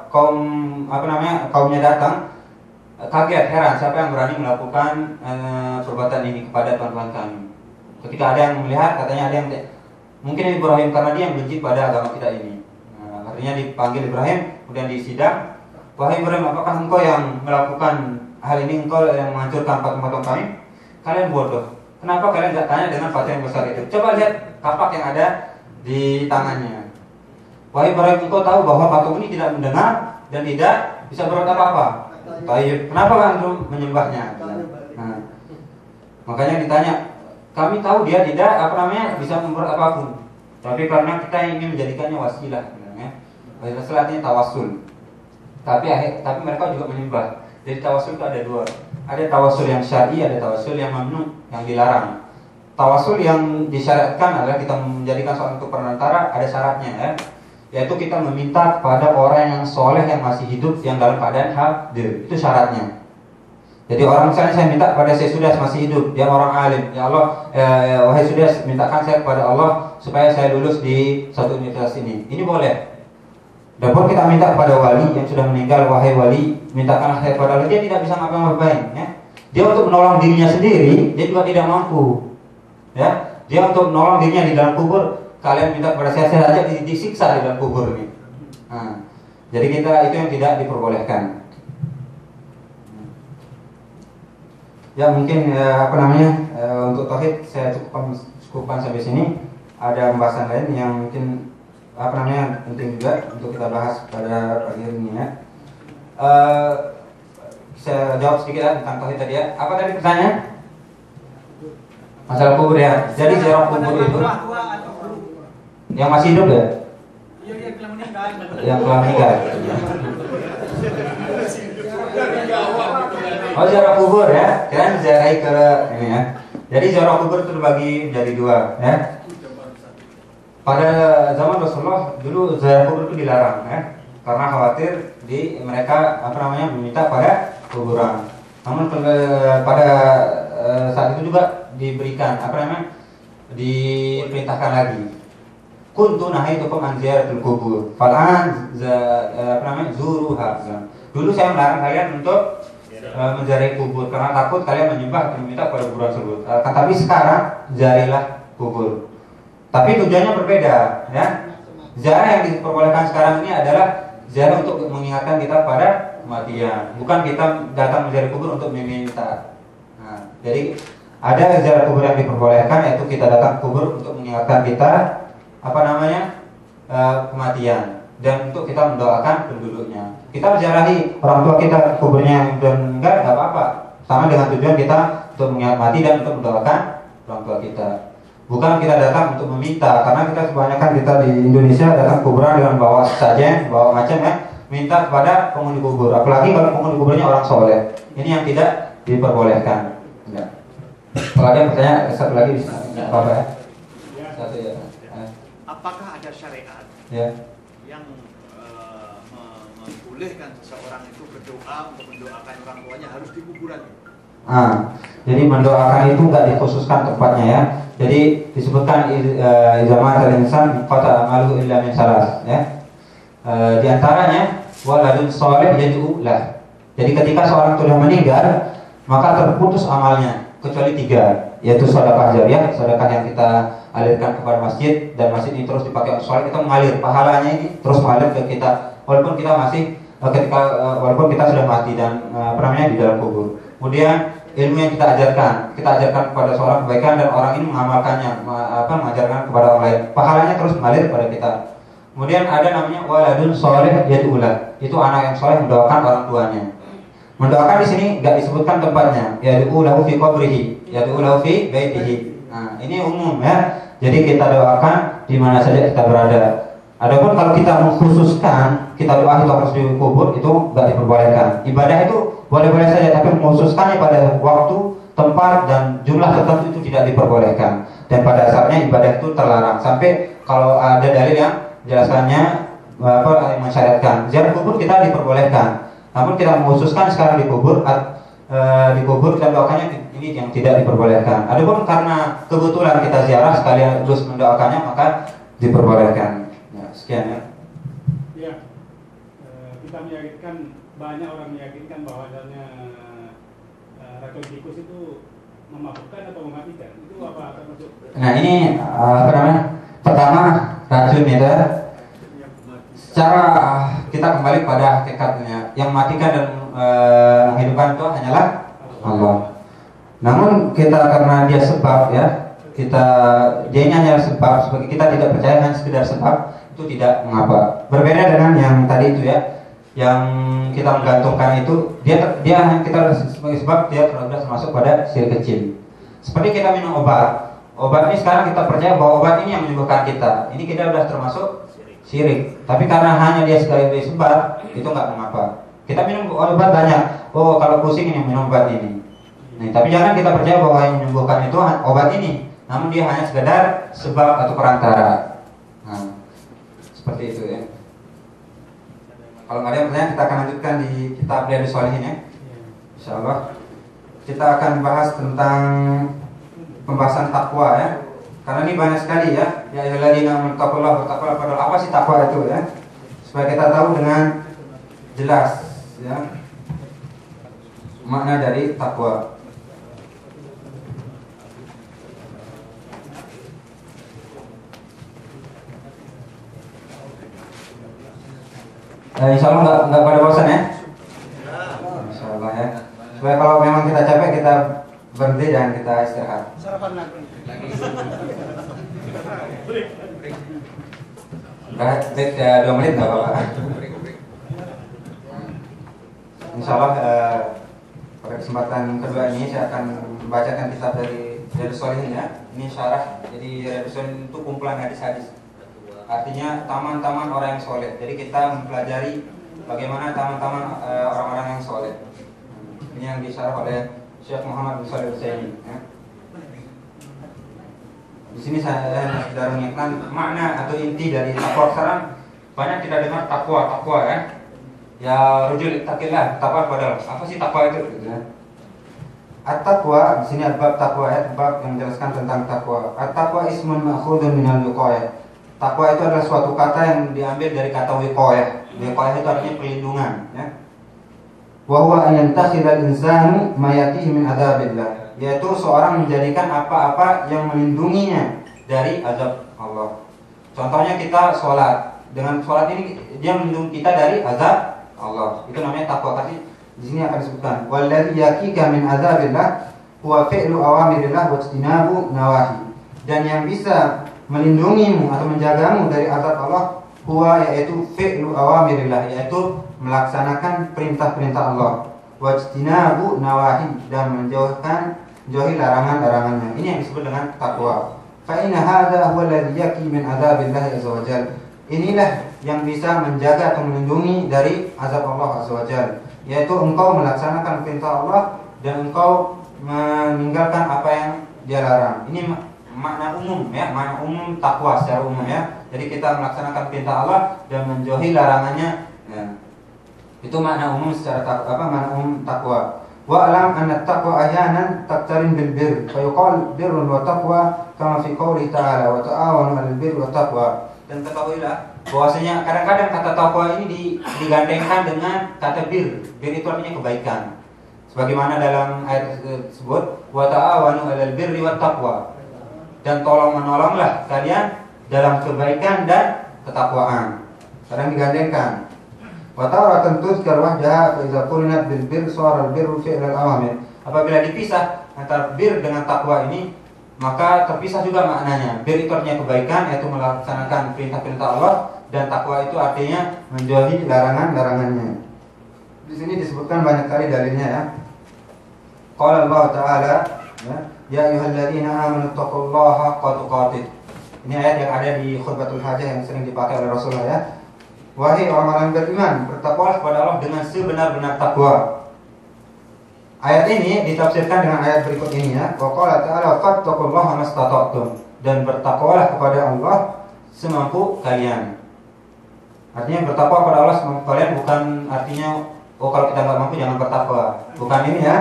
kaumnya datang, kaget, heran, siapa yang berani melakukan perbuatan ini kepada Tuhan kami. Ketika ada yang melihat, katanya ada yang mungkin Ibrahim karena dia yang benci pada agama kita ini. Artinya dipanggil Ibrahim, kemudian disidang. Wahai Ibrahim, apakah engkau yang melakukan hal ini, engkau yang menghancurkan patung-patung kami? Kalian bodoh. Kenapa kalian tidak tanya dengan patung yang besar itu? Coba lihat kapak yang ada di tangannya. Wahai Ibrahim, engkau tahu bahwa patung ini tidak mendengar dan tidak bisa berbuat apa-apa. Baik, kenapa antum menyembahnya? Makanya ditanya, kami tahu dia tidak bisa membuat apapun, tapi karena kita ingin menjadikannya wasilah, wasilah artinya tawasul. Tapi mereka juga menyembah. Jadi tawasul itu ada dua. Ada tawasul yang syar'i, ada tawasul yang mamnu, yang dilarang. Tawasul yang disyariatkan adalah kita menjadikan seorang itu perantara, ada syaratnya, ya. Yaitu kita meminta kepada orang yang soleh yang masih hidup, yang dalam keadaan hadir. Itu syaratnya. Jadi orang misalnya saya minta kepada saya sudah masih hidup, dia orang alim, ya Allah, wahai sudah mintakan saya kepada Allah supaya saya lulus di satu universitas ini. Ini boleh. Dapur kita minta kepada wali yang sudah meninggal, wahai wali, mintakanlah saya kepada Allah. Dia tidak bisa ngapa-ngapain, ya. Dia untuk menolong dirinya sendiri, dia juga tidak mampu, ya. Dia untuk menolong dirinya di dalam kubur, kalian minta kepada saya aja disiksa di dalam kubur ini. Jadi itu yang tidak diperbolehkan. Ya mungkin untuk tauhid saya cukupkan sampai sini. Ada pembahasan lain yang mungkin penting juga untuk kita bahas pada pagi ini, ya. Saya jawab sedikit, ya, tentang tauhid tadi, ya. Apa tadi pertanyaan? Masalah kubur, ya. Jadi ziarah kubur itu yang masih hidup, ya? Iya, yang telah meninggal. Yang telah meninggal. Oh, ziarah kubur, ya. Kirain ziarahi ke ini, ya. Jadi ziarah kubur itu terbagi menjadi dua, ya. Pada zaman Rasulullah dulu ziarah kubur itu dilarang, ya. Karena khawatir mereka meminta pada kuburan. Namun pada saat itu juga diberikan diperintahkan lagi. Kuntu nahaitukum an ziyaratil kubur. Fal'an zuruha. Dulu saya melarang kalian untuk menziarahi kubur karena takut kalian menyembah atau meminta pada kuburan tersebut. Tapi sekarang ziarahilah kubur. Tapi tujuannya berbeda, ya. Ziarah yang diperbolehkan sekarang ini adalah ziarah untuk mengingatkan kita pada kematian, bukan kita datang menziarahi kubur untuk meminta. Jadi ada ziarah kubur yang diperbolehkan, yaitu kita datang ke kubur untuk mengingatkan kita kematian dan untuk kita mendoakan penduduknya. Kita menziarahi orang tua kita, kuburnya yang sudah meninggal, nggak apa-apa. Sama dengan tujuan kita untuk mengingat mati dan untuk mendoakan orang tua kita. Bukan kita datang untuk meminta, karena kita kebanyakan kita di Indonesia datang kuburan dengan bawa sajen, bawa macam, ya, minta kepada penghuni kubur. Apalagi kalau penghuni kuburnya orang soleh. Ini yang tidak diperbolehkan. Ya. Kalau ada yang bertanya, satu lagi bisa. Apa, ya? Satu, ya. Apakah ada syariat, ya, yang dibolehkan seseorang itu berdoa untuk mendoakan orang tuanya harus di kuburan. Jadi mendoakan itu nggak dikhususkan tempatnya ya. Jadi disebutkan izama al-insan qata amalu illa min salas ya. Di antaranya waladun sholih yad'u lah. Jadi ketika seorang sudah meninggal maka terputus amalnya kecuali 3, yaitu sedekah jariyah, sedekah yang kita alirkan kepada masjid dan masjid ini terus dipakai untuk sholat, kita mengalir pahalanya ini terus mengalir ke kita walaupun kita masih walaupun kita sudah mati dan di dalam kubur. Kemudian ilmu yang kita ajarkan kepada seorang kebaikan dan orang ini mengamalkannya, mengajarkan kepada orang lain, pahalanya terus mengalir kepada kita. Kemudian ada namanya waladun sholih yad'ulah, itu anak yang soleh mendoakan orang tuanya. Mendoakan di sini nggak disebutkan tempatnya, yad'ulahu fi qabrihi, yad'ulahu fi baitihi. Nah, ini umum ya. Jadi kita doakan di mana saja kita berada. Adapun kalau kita mengkhususkan kita doa itu harus di kubur, itu nggak diperbolehkan. Ibadah itu boleh-boleh saja, tapi mengkhususkannya pada waktu, tempat dan jumlah tertentu itu tidak diperbolehkan. Dan pada dasarnya ibadah itu terlarang. Sampai kalau ada dalil yang jelasannya mensyariatkan ziarah kubur kita diperbolehkan. Namun kita mengkhususkan sekarang di kubur kita doakannya ini yang tidak diperbolehkan. Adapun karena kebetulan kita ziarah sekalian terus mendoakannya maka diperbolehkan. Sekian ya. Ya, kita meyakinkan, banyak orang meyakinkan bahwa adanya racun tikus itu memabukkan atau mematikan. Itu apa termasuk? Nah ini pertama racun itu secara kita kembali pada hakikatnya, yang mematikan dan menghidupkan itu hanyalah Allah. Namun kita karena dia sebab ya, dia ini hanya sebab, sebagai kita tidak percaya hanya sekedar sebab, itu tidak mengapa. Berbeda dengan yang tadi itu ya, yang kita menggantungkan itu dia hanya kita sebagai sebab, dia termasuk pada syirik kecil. Seperti kita minum obat ini sekarang kita percaya bahwa obat ini yang menyembuhkan kita, ini kita sudah termasuk syirik. Tapi karena hanya dia sebagai sebab, itu nggak mengapa. Kita minum obat banyak, kalau pusing ini minum obat ini. Nah, tapi jangan kita percaya bahwa yang menyembuhkan itu obat ini, namun dia hanya sekedar sebab atau perantara. Nah, seperti itu ya. Kalau nggak ada pertanyaan, kita akan lanjutkan di kitab Riyadhus Shalihin ya. Insyaallah kita akan bahas tentang pembahasan takwa ya. Karena ini banyak sekali ya. Ya ayyuhalladzina amanu taqullaha wattaqullaha, padahal apa sih takwa itu ya? Supaya kita tahu dengan jelas ya makna dari takwa. Insyaallah nggak pada bosan ya. Insyaallah ya. Supaya kalau memang kita capek kita berhenti dan kita istirahat. Sarapan lagi. Break 2 menit nggak apa-apa. Insyaallah pada kesempatan kedua ini saya akan membacakan kitab dari Riyadhus Shalihin ya. Ini syarah. Jadi Riyadhus Shalihin itu kumpulan hadis-hadis. Artinya taman-taman orang yang soleh. Jadi kita mempelajari bagaimana taman-taman orang-orang yang soleh. Ini yang disyarah oleh Syekh Muhammad bin Shalih Al-Utsaimin. Ya. Di sini saya sudah mengingatkan makna atau inti dari takwa. Sekarang banyak kita dengar takwa ya. Ya rujul ittaqillah, takwa padahal apa sih takwa itu? Ya. At-taqwa di sini bab takwa ya, bab yang menjelaskan tentang takwa. At-taqwa ismun ma'khudun minal wiqayah. Takwa itu adalah suatu kata yang diambil dari kata wiqayah. Wiqayah itu artinya perlindungan ya. Wa huwa an yantakhidhal insanu ma yatihi min adzabillah, yaitu seorang menjadikan apa-apa yang melindunginya dari azab Allah. Contohnya kita sholat. Dengan sholat ini dia melindungi kita dari azab Allah. Itu namanya takwa. Kasih di sini akan disebutkan walladzi yaqika min adzabillah huwa fi'lu awamirillah wa ijtinabu nawahi. Dan yang bisa melindungimu atau menjagamu dari azab Allah huwa, yaitu fi'lu awamirillah, yaitu melaksanakan perintah-perintah Allah, wajtinabu nawahi, dan menjauhi larangan-larangannya. Ini yang disebut dengan takwa. Fa inna hadza huwa alladhi yaqi min adzabillahi azza wa jalla. Inilah yang bisa menjaga atau melindungi dari azab Allah azza wa jalla, yaitu engkau melaksanakan perintah Allah dan engkau meninggalkan apa yang Dia larang. Ini makna umum ya, makna umum takwa secara umum ya. Jadi kita melaksanakan perintah Allah dan menjauhi larangannya ya. Itu makna umum secara makna umum takwa. Wa alam anna taqwa ahyanan taqtarin bil birr fa yuqal birrun wa taqwa kama fi qouli ta'ala wa ta'awanu 'alal birri wat taqwa. Dan ketahuilah bahwasanya kadang-kadang kata takwa ini digandengkan dengan kata bir. Bir itu artinya kebaikan. Sebagaimana dalam ayat tersebut, wa ta'awanu 'alal birri wat taqwa. Dan tolong-menolonglah kalian dalam kebaikan dan ketakwaan. Kadang digandengkan. Wa taratan tuzkar wahdaha fa idza qulinat bil bir sara al birru fi'l al awamir. Apabila dipisah antara bir dengan takwa ini, maka terpisah juga maknanya. Bir itu artinya kebaikan, yaitu melaksanakan perintah-perintah Allah, dan takwa itu artinya menjauhi larangan-larangannya. Di sini disebutkan banyak kali dalilnya ya. Qala Allah Ta'ala, ya ayyuhalladzina amanu taqullaha haqqa tuqatih. Ini ayat yang ada di khutbatul hajah yang sering dipakai oleh Rasulullah ya. Wahai orang-orang beriman, bertakwalah kepada Allah dengan sebenar-benar takwa. Ayat ini ditafsirkan dengan ayat berikut ini ya. Wa qala ta'ala fattaqullaha mastata'tum, dan bertakwalah kepada Allah semampu kalian. Artinya bertakwa kepada Allah semampu kalian bukan artinya kalau kita nggak mampu jangan bertakwa. Bukan ini ya.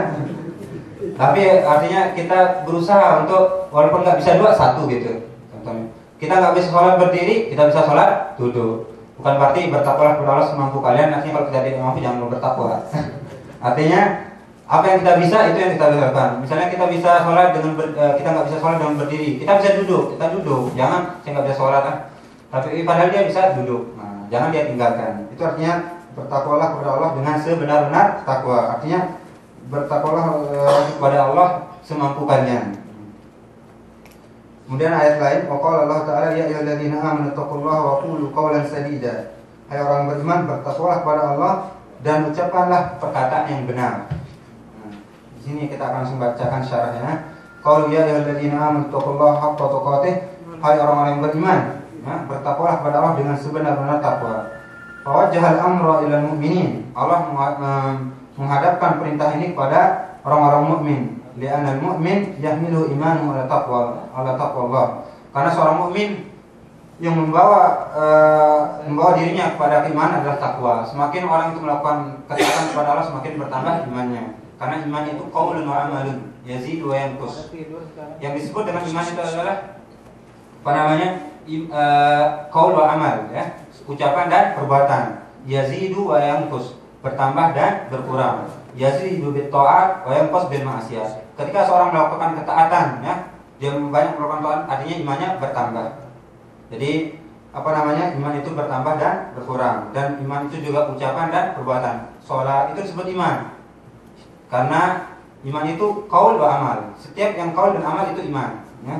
Tapi artinya kita berusaha untuk walaupun nggak bisa dua, satu gitu. Contohnya kita nggak bisa sholat berdiri, kita bisa sholat duduk. Bukan berarti bertakwalah kepada Allah semampu kalian. Artinya kalau kita tidak mampu jangan bertakwa. Artinya apa yang kita bisa itu yang kita lakukan. Misalnya kita bisa sholat dengan kita nggak bisa sholat dengan berdiri, kita bisa duduk, kita duduk. Jangan saya nggak bisa sholat kan. Tapi padahal dia bisa duduk. Nah, jangan dia tinggalkan. Itu artinya bertakwalah kepada Allah dengan sebenar-benar takwa. Artinya bertakwalah kepada Allah semampu kalian. Kemudian ayat lain, waqala Allah Ta'ala ya ayyuhalladzina amanu taqullaha wa qulu qawlan sadida. Hai orang beriman, bertakwalah kepada Allah dan ucapkanlah perkataan yang benar. Nah, di sini kita akan langsung bacakan syarahnya. Qalu ya ayyuhalladzina amanu taqullaha haqqa tuqatih. Hai orang-orang yang beriman, ya, bertakwalah kepada Allah dengan sebenar-benar takwa. Fawajjahal amra ilal mu'minin. Allah menghadapkan perintah ini kepada orang-orang mukmin. Li'anal mu'min yahmilu imanu ala taqwa Allah. Karena seorang mukmin yang membawa dirinya kepada keimanan adalah takwa. Semakin orang itu melakukan ketaatan kepada Allah, semakin bertambah imannya. Karena iman itu qaulun wa amalun, yazidu wa yanqus. Yang disebut dengan iman itu adalah qaul wa amal ya, ucapan dan perbuatan. Yazidu wa yanqus, bertambah dan berkurang. Yazidu bit ta'at wa yanqus bil ma'siyah. Ketika seorang melakukan ketaatan ya, dia banyak melakukan taat, artinya imannya bertambah. Jadi iman itu bertambah dan berkurang. Dan iman itu juga ucapan dan perbuatan. Salat itu disebut iman. Karena iman itu qaul wa amal. Setiap yang qaul dan amal itu iman ya.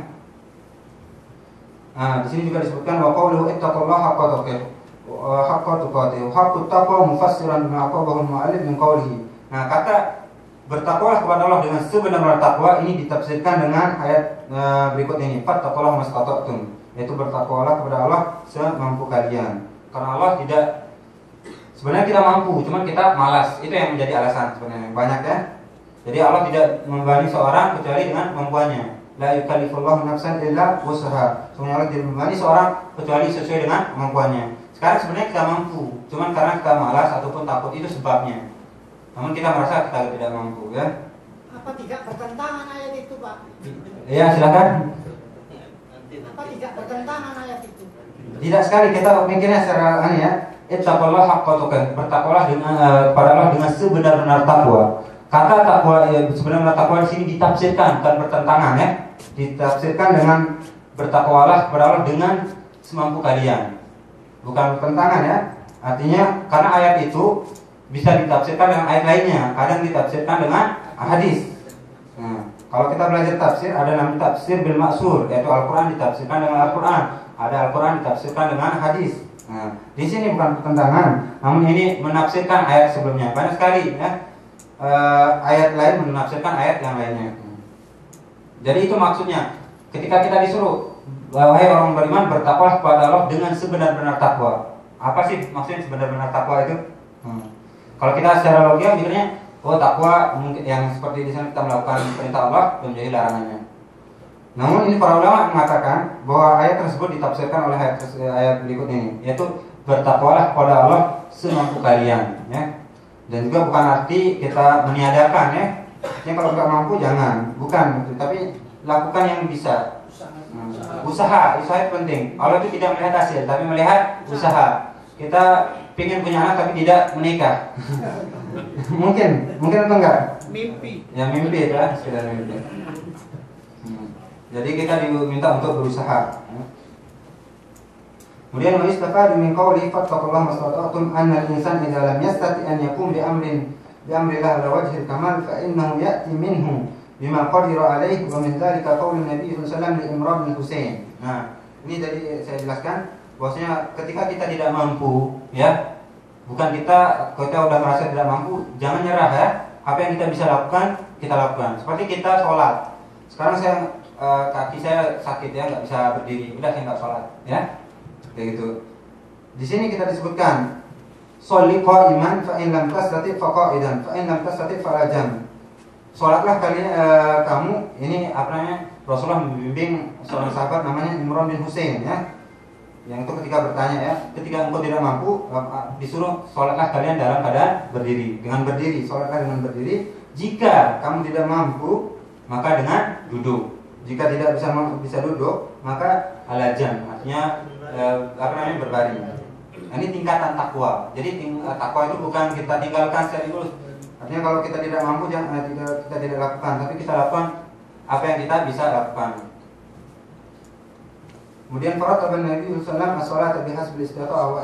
Nah, di sini juga disebutkan wa qauluhu ittaqullaha haqqa tuqatih. Haqqut taqwa mufassiran bima aqabahu al-mu'allif min qawlihi. Nah, kata bertakwalah kepada Allah dengan sebenar-benar takwa ini ditafsirkan dengan ayat berikut ini. Fattaqullaha mastata'tum, yaitu bertakwalah kepada Allah semampu kalian. Karena Allah tidak, sebenarnya kita mampu, cuman kita malas. Itu yang menjadi alasan sebenarnya banyak ya. Jadi Allah tidak membebani seorang kecuali dengan kemampuannya. La yukallifullahu nafsan illa wus'aha. Sebenarnya Allah tidak membebani seorang kecuali sesuai dengan kemampuannya. Sekarang sebenarnya kita mampu, cuman karena kita malas ataupun takut, itu sebabnya. Namun kita merasa kita tidak mampu ya. Apa tidak bertentangan ayat itu, Pak? Iya, silakan. Apa tidak bertentangan ayat itu? Tidak sekali, kita mikirnya secara ya. Ittaqullaha haqqa tuqatih, bertakwalah dengan pada Allah dengan sebenar-benar takwa. Kata takwa sebenarnya takwa di sini ditafsirkan bukan bertentangan ya. Ditafsirkan dengan bertakwalah kepada Allah dengan semampu kalian. Bukan bertentangan ya. Artinya karena ayat itu bisa ditafsirkan dengan ayat lainnya, kadang ditafsirkan dengan hadis. Nah, kalau kita belajar tafsir ada namanya tafsir bil maksur, yaitu Al-Qur'an ditafsirkan dengan Al-Qur'an, ada Al-Qur'an ditafsirkan dengan hadis. Nah, di sini bukan pertentangan, namun ini menafsirkan ayat sebelumnya. Banyak sekali ya. Ayat lain menafsirkan ayat yang lainnya. Jadi itu maksudnya. Ketika kita disuruh wahai orang beriman bertakwalah kepada Allah dengan sebenar-benar takwa. Apa sih maksudnya sebenar-benar takwa itu? Kalau kita secara logika mikirnya, takwa mungkin yang seperti di sana kita melakukan perintah Allah dan menjauhi larangannya. Namun ini para ulama mengatakan bahwa ayat tersebut ditafsirkan oleh ayat berikut ini, yaitu bertakwalah kepada Allah semampu kalian. Ya. Dan juga bukan arti kita meniadakan ya. Artinya kalau nggak mampu jangan, bukan gitu. Tapi lakukan yang bisa. Usaha itu penting. Allah itu tidak melihat hasil, tapi melihat usaha. Kita ingin punya anak tapi tidak menikah. mungkin atau enggak? Mimpi. Ya mimpi ya, sekedar mimpi. Jadi kita diminta untuk berusaha. Kemudian wa istafadu min qawli fattaqullaha mastata'tum anna al-insana idza lam yastati an yaqum bi amri Allah ala wajhi al-kamal fa innahu ya'ti minhu bima qadira alaihi wa min dzalika qaulun Nabi sallallahu alaihi wasallam li Imran bin Husain. Nah, ini tadi saya jelaskan bahwasanya ketika kita tidak mampu ya, bukan kita udah merasa tidak mampu, jangan nyerah ya. Apa yang kita bisa lakukan, kita lakukan. Seperti kita sholat. Sekarang kaki saya sakit ya, nggak bisa berdiri. Udah saya nggak sholat ya. Kayak gitu. Di sini kita disebutkan sholli qa'iman fa in lam tastati fa qa'idan fa in lam tastati fa ala jam. Sholatlah kamu, ini apa namanya? Rasulullah membimbing seorang sahabat namanya Imran bin Husain ya. Yang itu ketika bertanya ya, ketika engkau tidak mampu, disuruh sholatlah kalian dalam keadaan berdiri. Dengan berdiri, sholatlah dengan berdiri. Jika kamu tidak mampu, maka dengan duduk. Jika tidak bisa duduk, maka ala jam, artinya berbaring. Nah, ini tingkatan takwa. Jadi takwa itu bukan kita tinggalkan serius. Artinya kalau kita tidak mampu, kita tidak lakukan, tapi kita lakukan apa yang kita bisa lakukan. Kemudian farataba Nabi sallallahu alaihi wasallam as-salata bihasbil istita'ah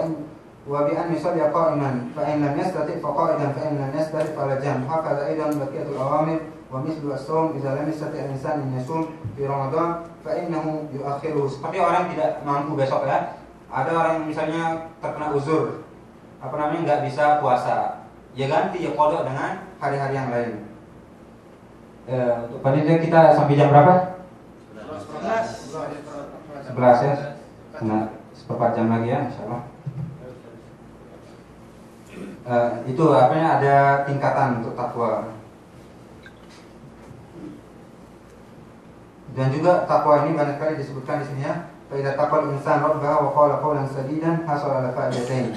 wa bi an yusalli qa'iman fa in lam yastati' fa qa'idan fa in lam yastati' fa ala janb. Hakadha aidan baqiyatul awamir wa mithlu as-sawm idza lam yastati' al-insan an yasum fi Ramadan fa innahu yu'akhiruhu. Seperti orang tidak mampu besok ya. Ada orang yang misalnya terkena uzur, nggak bisa puasa. Ya ganti ya qada dengan hari-hari yang lain. Untuk panitia kita sampai jam berapa? 11 ya. Nah, seperempat jam lagi ya insyaallah. Itu ada tingkatan untuk takwa. Dan juga takwa ini banyak kali disebutkan di sini ya. Fa idza taqal insan rabbahu wa qala qawlan sadidan hasala ala fa'idatain.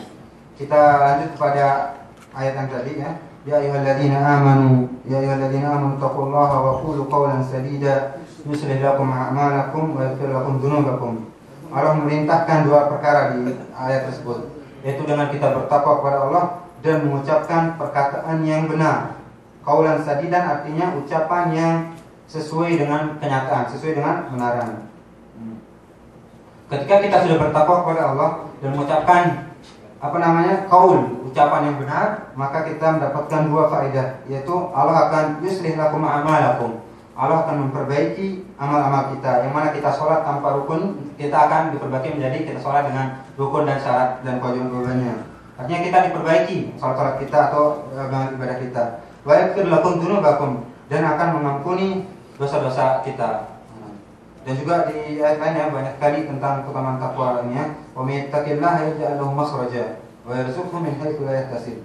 Kita lanjut kepada ayat yang tadi ya. Ya ayyuhalladzina amanu taqullaha wa qulu qawlan sadida yuslih lakum a'malakum wa yaghfir lakum dzunubakum. Allah memerintahkan dua perkara di ayat tersebut, yaitu dengan kita bertakwa kepada Allah dan mengucapkan perkataan yang benar. Qaulan sadidan artinya ucapan yang sesuai dengan kenyataan, sesuai dengan kebenaran. Ketika kita sudah bertakwa kepada Allah dan mengucapkan qaul, ucapan yang benar, maka kita mendapatkan dua faedah, yaitu Allah akan yuslih lakum a'malakum. Allah akan memperbaiki amal-amal kita. Yang mana kita sholat tanpa rukun, kita akan diperbaiki menjadi kita sholat dengan rukun dan syarat dan kewajiban-kewajibannya. Artinya kita diperbaiki sholat kita atau ibadah kita. Wa yaghfir lakum dzunubakum, dan akan mengampuni dosa-dosa kita. Dan juga di ayat lain ya banyak kali tentang keutamaan takwa ini ya. Wa may yattaqillaha yaj'al lahu makhraja wa yarzuqhu min haitsu la yahtasib.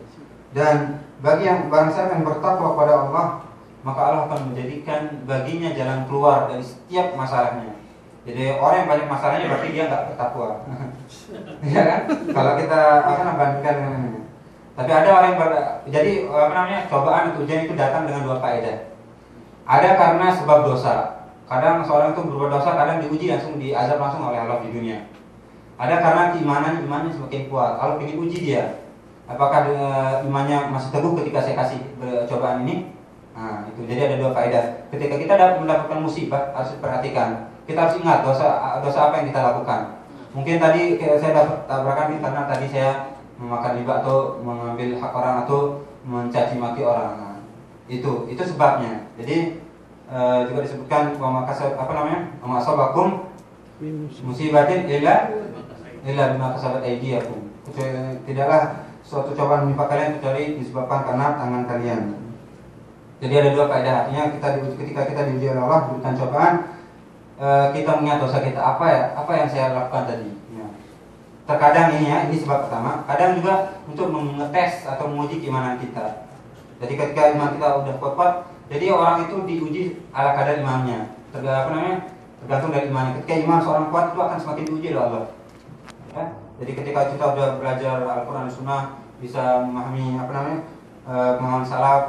Dan bagi yang bangsa yang bertakwa kepada Allah, maka Allah akan menjadikan baginya jalan keluar dari setiap masalahnya. Jadi orang yang banyak masalahnya berarti dia nggak bertakwa. Ya kan? Kalau kita bandingkan dengan ini. Tapi ada orang yang cobaan atau ujian itu datang dengan dua faedah. Ada karena sebab dosa. Kadang seorang itu berbuat dosa, kadang diuji langsung, diazab langsung oleh Allah di dunia. Ada karena imannya semakin kuat. Allah ingin uji dia. Apakah imannya masih teguh ketika saya kasih cobaan ini? Nah, itu jadi ada dua faedah. Ketika kita mendapatkan musibah harus perhatikan. Kita harus ingat dosa apa yang kita lakukan. Mungkin tadi saya dapat tabrakan karena tadi saya memakan riba atau mengambil hak orang atau mencaci maki orang. Nah, itu sebabnya. Jadi juga disebutkan asabakum musibatin illa bima kasabat aydiyakum. Tidaklah suatu cobaan menimpa kalian kecuali disebabkan karena tangan kalian. Jadi ada dua faedah, artinya ketika kita diuji oleh Allah, diberikan cobaan, kita mengingat dosa kita, apa yang saya lakukan tadi. Ya. Terkadang ini sebab pertama. Kadang juga untuk mengetes atau menguji keimanan kita. Jadi ketika iman kita udah kuat, jadi orang itu diuji ala kadar imannya. Tergantung dari imannya. Ketika iman seorang kuat itu akan semakin diuji oleh Allah. Ya. Jadi ketika kita udah belajar Al-Quran dan Sunnah, bisa memahami pemahaman salaf,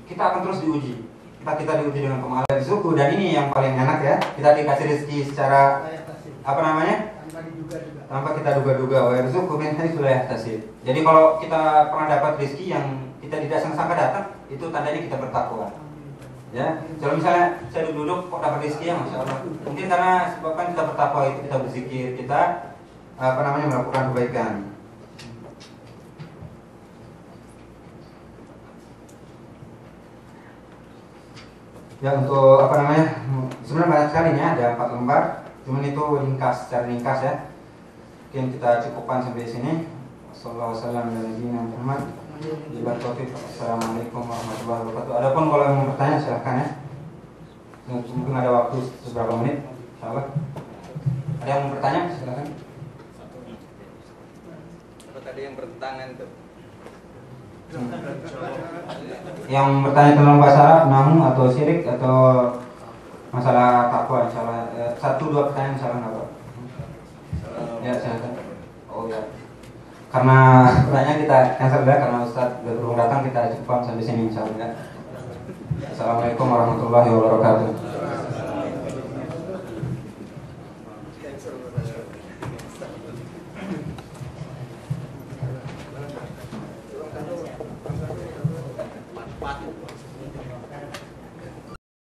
kita akan terus diuji. Kita diuji dengan pemahaman suku, dan ini yang paling enak ya, kita dikasih rezeki secara apa namanya? Tanpa kita duga-duga. Wa yarzuqhu min haitsu la yahtasib. Jadi kalau kita pernah dapat rezeki yang kita tidak sangka datang, itu tandanya kita bertakwa. Ya, kalau misalnya saya duduk kok dapat rezeki ya, masya Allah. Mungkin karena sebabkan kita bertakwa itu, kita berzikir, kita melakukan kebaikan. Ya, untuk sebenarnya banyak sekali nih, ada 4 lembar, cuman itu secara ringkas ya. Mungkin kita cukupkan sampai sini. Assalamualaikum warahmatullahi wabarakatuh. Adapun kalau yang mau bertanya silahkan ya. Mungkin ada waktu beberapa menit, insyaallah. Ada yang mau bertanya silahkan. Apa tadi yang bertentangan itu? Yang bertanya tentang bahasa Arab, namu atau syirik atau masalah takwa, insyaallah 1-2 pertanyaan insyaallah enggak, Pak. Ya, silakan. Oh ya. Karena pertanyaan kita cancel ya, karena Ustaz belum datang, kita cukupkan sampai sini insyaallah ya. Assalamualaikum warahmatullahi wabarakatuh.